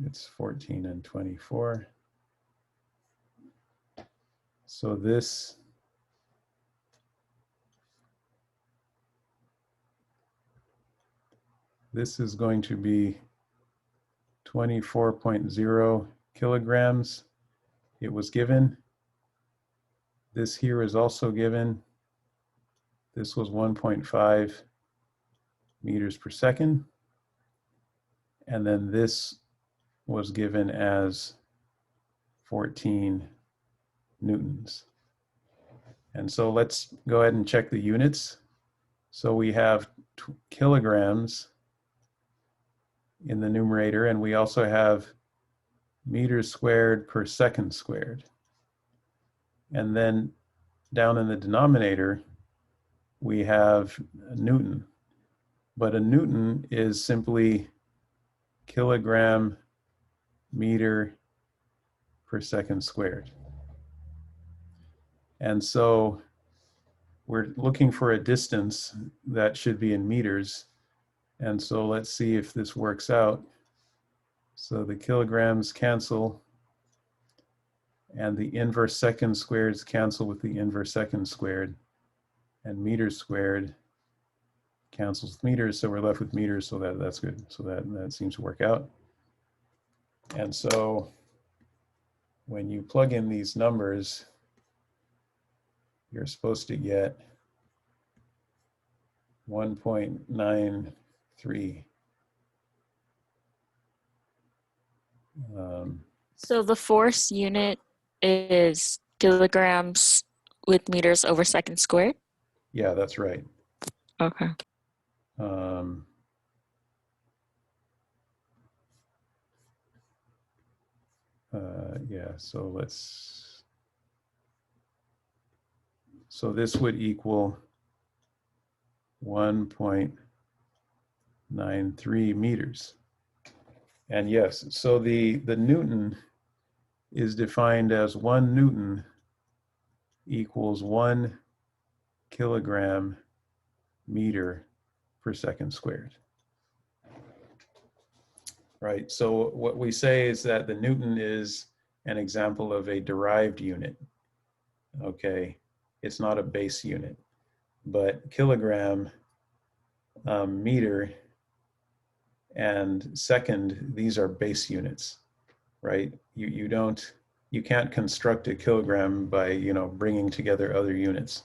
It's 14 and 24. So this is going to be 24.0 kilograms. It was given. This here is also given. This was 1.5 meters per second. And then this was given as 14 newtons. And so let's go ahead and check the units. So we have kilograms in the numerator, and we also have meters squared per second squared. And then down in the denominator, we have a Newton. But a Newton is simply kilogram meter per second squared. And so we're looking for a distance that should be in meters. And so let's see if this works out. So the kilograms cancel, and the inverse second squareds cancel with the inverse second squared, and meters squared cancels with meters, so we're left with meters, so that's good. So that seems to work out. And so when you plug in these numbers, you're supposed to get 1.93. So the force unit is kilograms with meters over second squared? Yeah, that's right. Okay. Yeah, so this would equal 1.93 meters. And yes, so the Newton is defined as 1 Newton equals 1 kilogram meter per second squared. right? So what we say is that the Newton is an example of a derived unit, okay? It's not a base unit, but kilogram, meter, and second, these are base units, right? You can't construct a kilogram by, bringing together other units.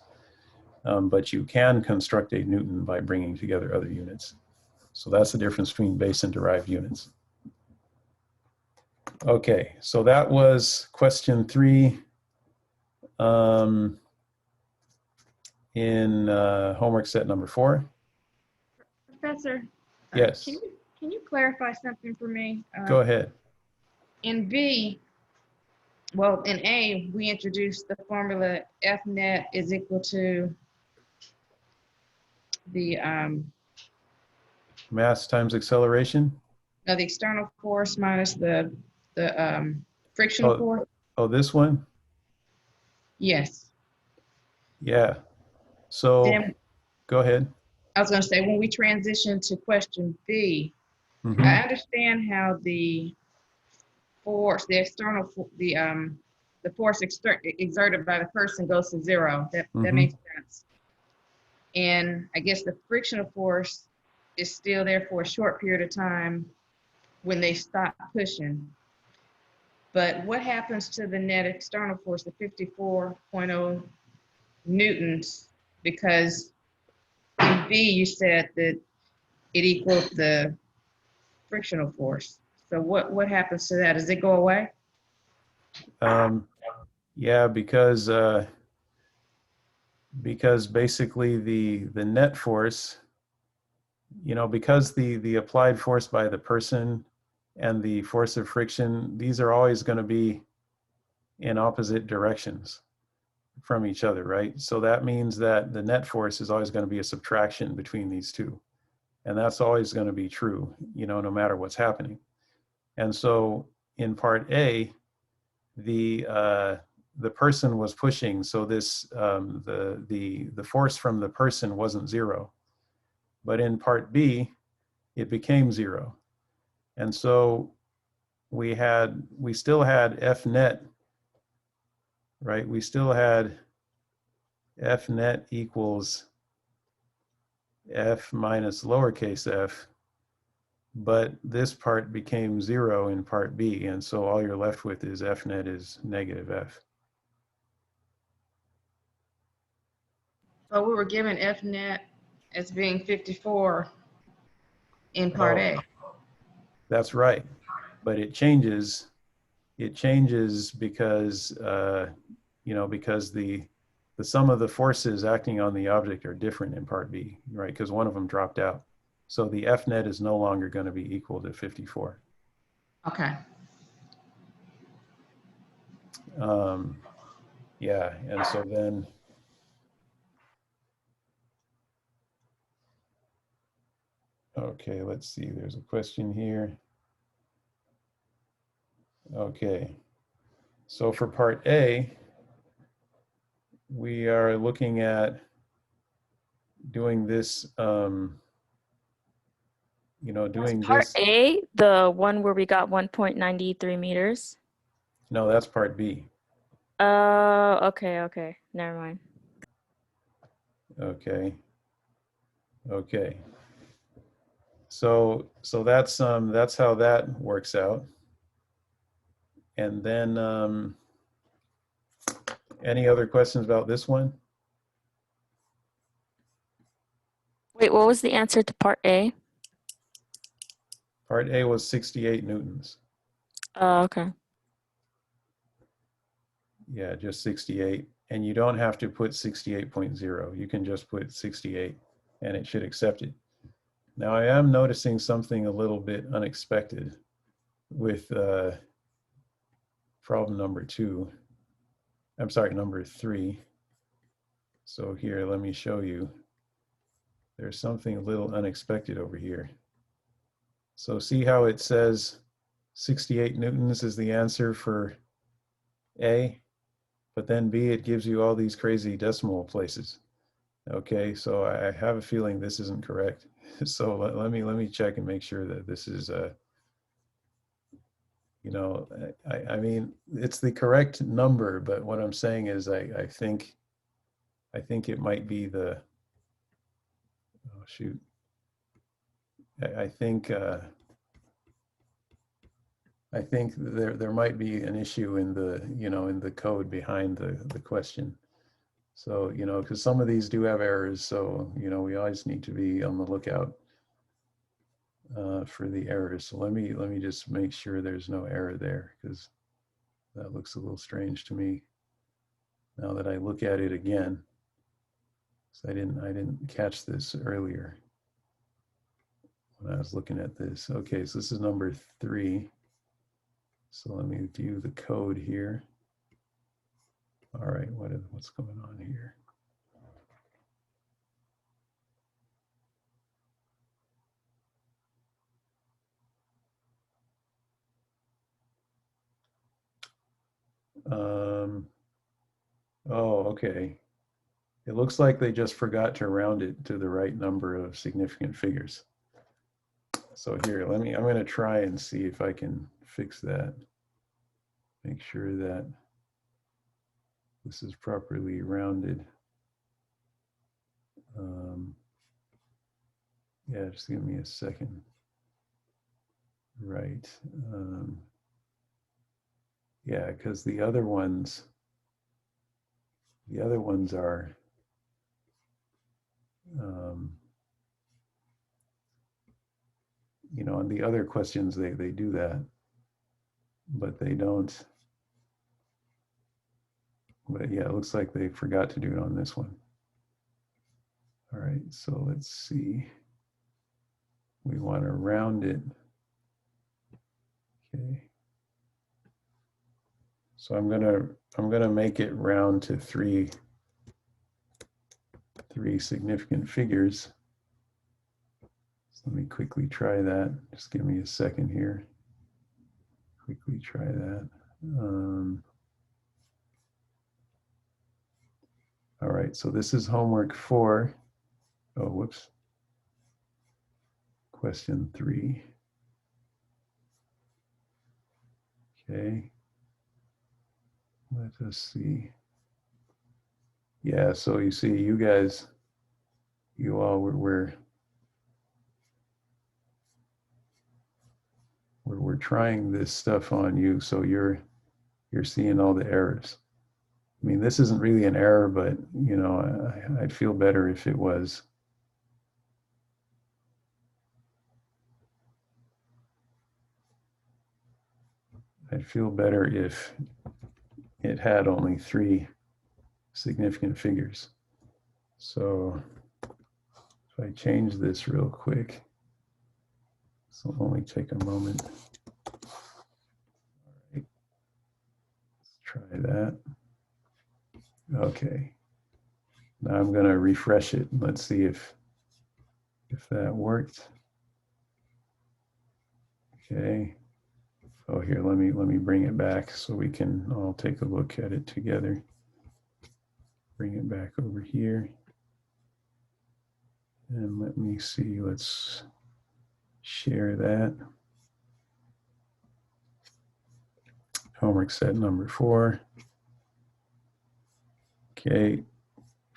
But you can construct a Newton by bringing together other units. So that's the difference between base and derived units. Okay, so that was question 3 in homework set number 4. Professor, Yes, can you clarify something for me? go ahead. In B, well, in A, we introduced the formula F net is equal to the Mass times acceleration. no, the external force minus the frictional force. Oh, this one? Yes. Yeah. So Then go ahead. I was going to say, when we transition to question B, Mhm. I understand how the force, the external, the force exerted by the person goes to 0. That Mhm. makes sense. And I guess the frictional force is still there for a short period of time when they stop pushing. But what happens to the net external force, the 54.0 newtons? Because in B, you said that it equals the frictional force. So what happens to that? Does it go away? Yeah, because basically the net force, because the applied force by the person and the force of friction, these are always going to be in opposite directions from each other, right? So that means that the net force is always going to be a subtraction between these two. And that's always going to be true, no matter what's happening. And so in part A, the person was pushing, so this the force from the person wasn't 0. But in part B, it became 0. And so we still had F net, right? We still had F net equals F minus lowercase f, but this part became 0 in part B, and so all you're left with is F net is negative F. So we were given F net as being 54 in part A. That's right, but it changes because because the sum of the forces acting on the object are different in part B, right? Because one of them dropped out. So the F net is no longer going to be equal to 54. Okay. Yeah, and so then okay, let's see, there's a question here. Okay, so for part A, we are looking at doing this, doing Part this. A, the one where we got 1.93 meters. No, that's part B. Okay. Never mind. Okay. So that's how that works out. And then any other questions about this one? Wait, what was the answer to part A? Part A was 68 newtons. Okay. Yeah, just 68. And you don't have to put 68.0. You can just put 68 and it should accept it. Now I am noticing something a little bit unexpected with problem number 2. I'm sorry, number 3. So here, let me show you. There's something a little unexpected over here. So see how it says 68 newtons is the answer for A, but then B, it gives you all these crazy decimal places. Okay, so I have a feeling this isn't correct. So let me check and make sure that this is you know, I mean, it's the correct number, but what I'm saying is I think it might be the, oh shoot. I think there might be an issue in the, you know, in the code behind the question. So, you know, because some of these do have errors, so, you know, we always need to be on the lookout for the errors. So let me just make sure there's no error there, because that looks a little strange to me now that I look at it again. So I didn't catch this earlier when I was looking at this. Okay, so this is number 3. So let me view the code here. All right, what's going on here? Oh, okay. It looks like they just forgot to round it to the right number of significant figures. So here, I'm going to try and see if I can fix that. Make sure that this is properly rounded. Yeah, just give me a second. Right. Yeah, because the other ones are, you know, on the other questions, they do that, but they don't. But yeah, it looks like they forgot to do it on this one. All right, so let's see. We want to round it. Okay. So I'm gonna make it round to three significant figures. So let me quickly try that. Just give me a second here. Quickly try that. All right, so this is homework 4. Oh, whoops. Question 3. Okay. Let us see. Yeah, so you see, you guys, you all we're trying this stuff on you, so you're seeing all the errors. I mean, this isn't really an error, but you know, I'd feel better if it was. I'd feel better if it had only 3 significant figures. So if I change this real quick, this will only take a moment. All right. Let's try that. Okay. Now I'm going to refresh it. Let's see if that worked. Okay. Oh, here, let me bring it back so we can all take a look at it together. Bring it back over here. And let me see, let's share that. Homework set number 4. Okay,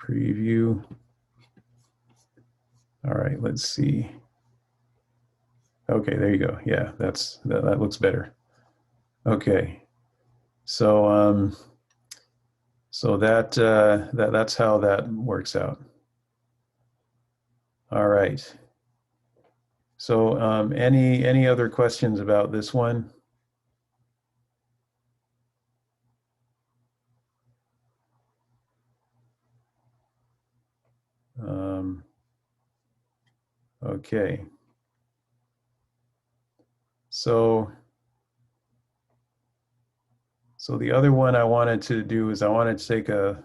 preview. All right, let's see. Okay, there you go. Yeah, that looks better. Okay, so so that's how that works out. All right. So any other questions about this one? Okay. So the other one I wanted to do is I wanted to take a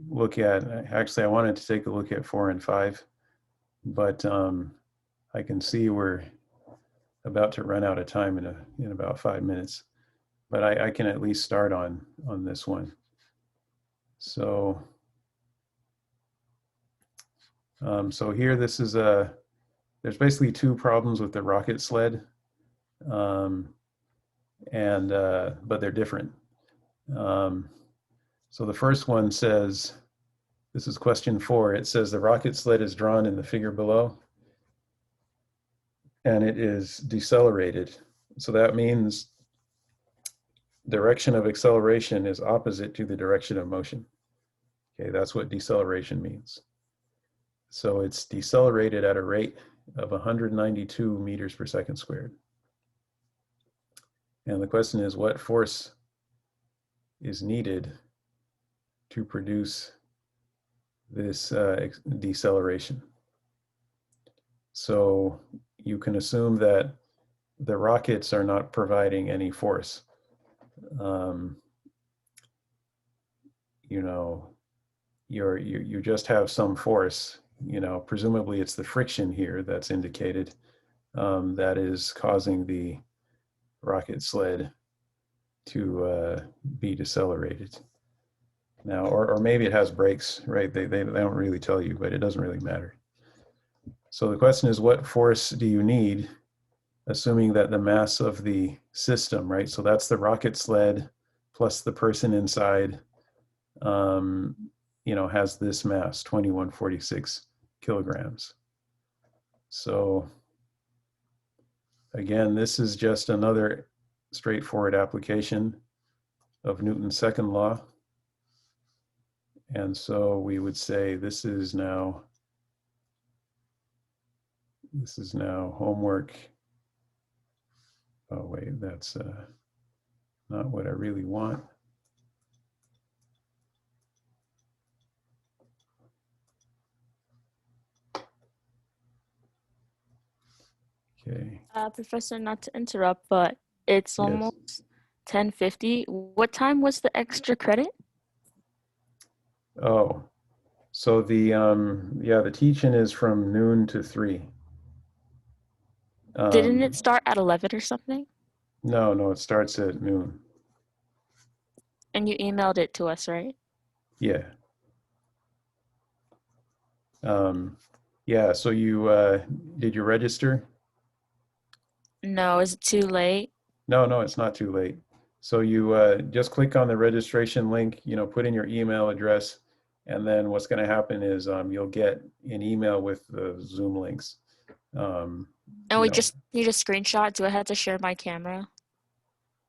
look at, actually I wanted to take a look at 4 and 5, but I can see we're about to run out of time in about 5 minutes, but I can at least start on this one. So so here, this is there's basically 2 problems with the rocket sled. and but they're different. So the first one says, this is question 4. It says the rocket sled is drawn in the figure below, and it is decelerated. So that means direction of acceleration is opposite to the direction of motion. Okay, that's what deceleration means. So it's decelerated at a rate of 192 meters per second squared. And the question is, what force is needed to produce this deceleration? So you can assume that the rockets are not providing any force. You know, you just have some force. You know, presumably it's the friction here that's indicated that is causing the rocket sled to be decelerated. Now, or maybe it has brakes, right? They don't really tell you, but it doesn't really matter. So the question is, what force do you need, assuming that the mass of the system, right? So that's the rocket sled plus the person inside, you know, has this mass, 2146 kilograms. So again, this is just another straightforward application of Newton's second law. And so we would say this is now homework. Oh wait, that's not what I really want. Okay. Professor, not to interrupt, but it's Yes. almost 10:50. What time was the extra credit? Oh, so the the teaching is from noon to 3. Didn't it start at 11 or something? No, it starts at noon. And you emailed it to us, right? Yeah. Yeah, so you did you register? No, is it too late? No, it's not too late. So you just click on the registration link, you know, put in your email address, and then what's going to happen is you'll get an email with the Zoom links. And you we know. just need a screenshot. Do I have to share my camera?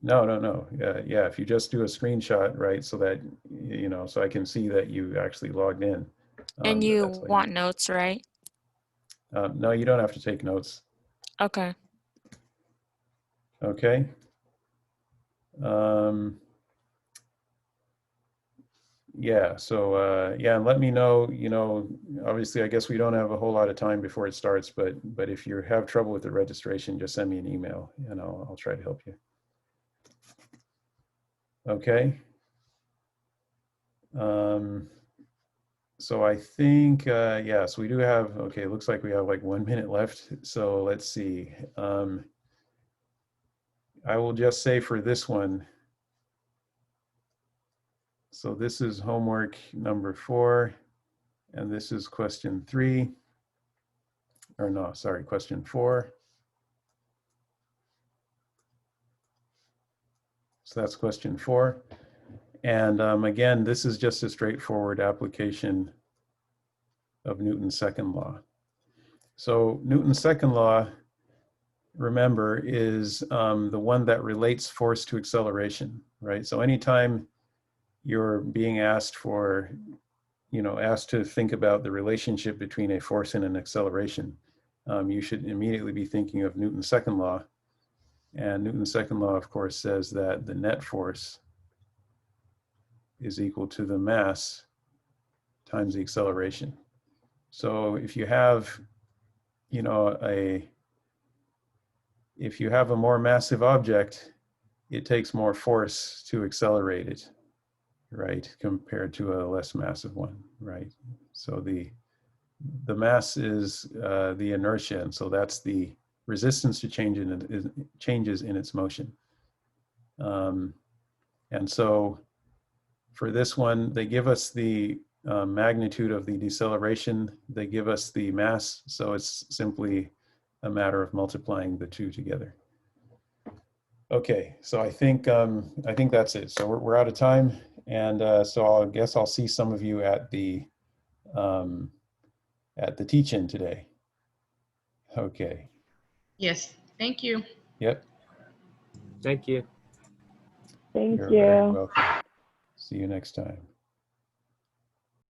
No. Yeah, if you just do a screenshot, right, so that, you know, so I can see that you actually logged in. And you that's like, want notes, right? no, you don't have to take notes. Okay. Okay. Yeah, so yeah, and let me know, you know, obviously I guess we don't have a whole lot of time before it starts, but if you have trouble with the registration, just send me an email and I'll try to help you. Okay. So I think, yeah, so we do have, okay, looks like we have like 1 minute left. So let's see. I will just say for this one, so this is homework number 4, and this is question 3, or no, sorry, question 4. So that's question 4. And again, this is just a straightforward application of Newton's second law. So Newton's second law, remember, is the one that relates force to acceleration, right? So anytime you're being asked for, you know, asked to think about the relationship between a force and an acceleration, you should immediately be thinking of Newton's second law. And Newton's second law, of course, says that the net force is equal to the mass times the acceleration. So if you have, you know, if you have a more massive object, it takes more force to accelerate it, right, compared to a less massive one, right? So the mass is the inertia, and so that's the resistance to changes in its motion. And so for this one, they give us the magnitude of the deceleration, they give us the mass, so it's simply a matter of multiplying the two together. Okay, so I think that's it. So we're out of time, and so I guess I'll see some of you at the teach-in today. Okay. Yes, thank you. Yep. Thank you. Thank You're you. very welcome. See you next time.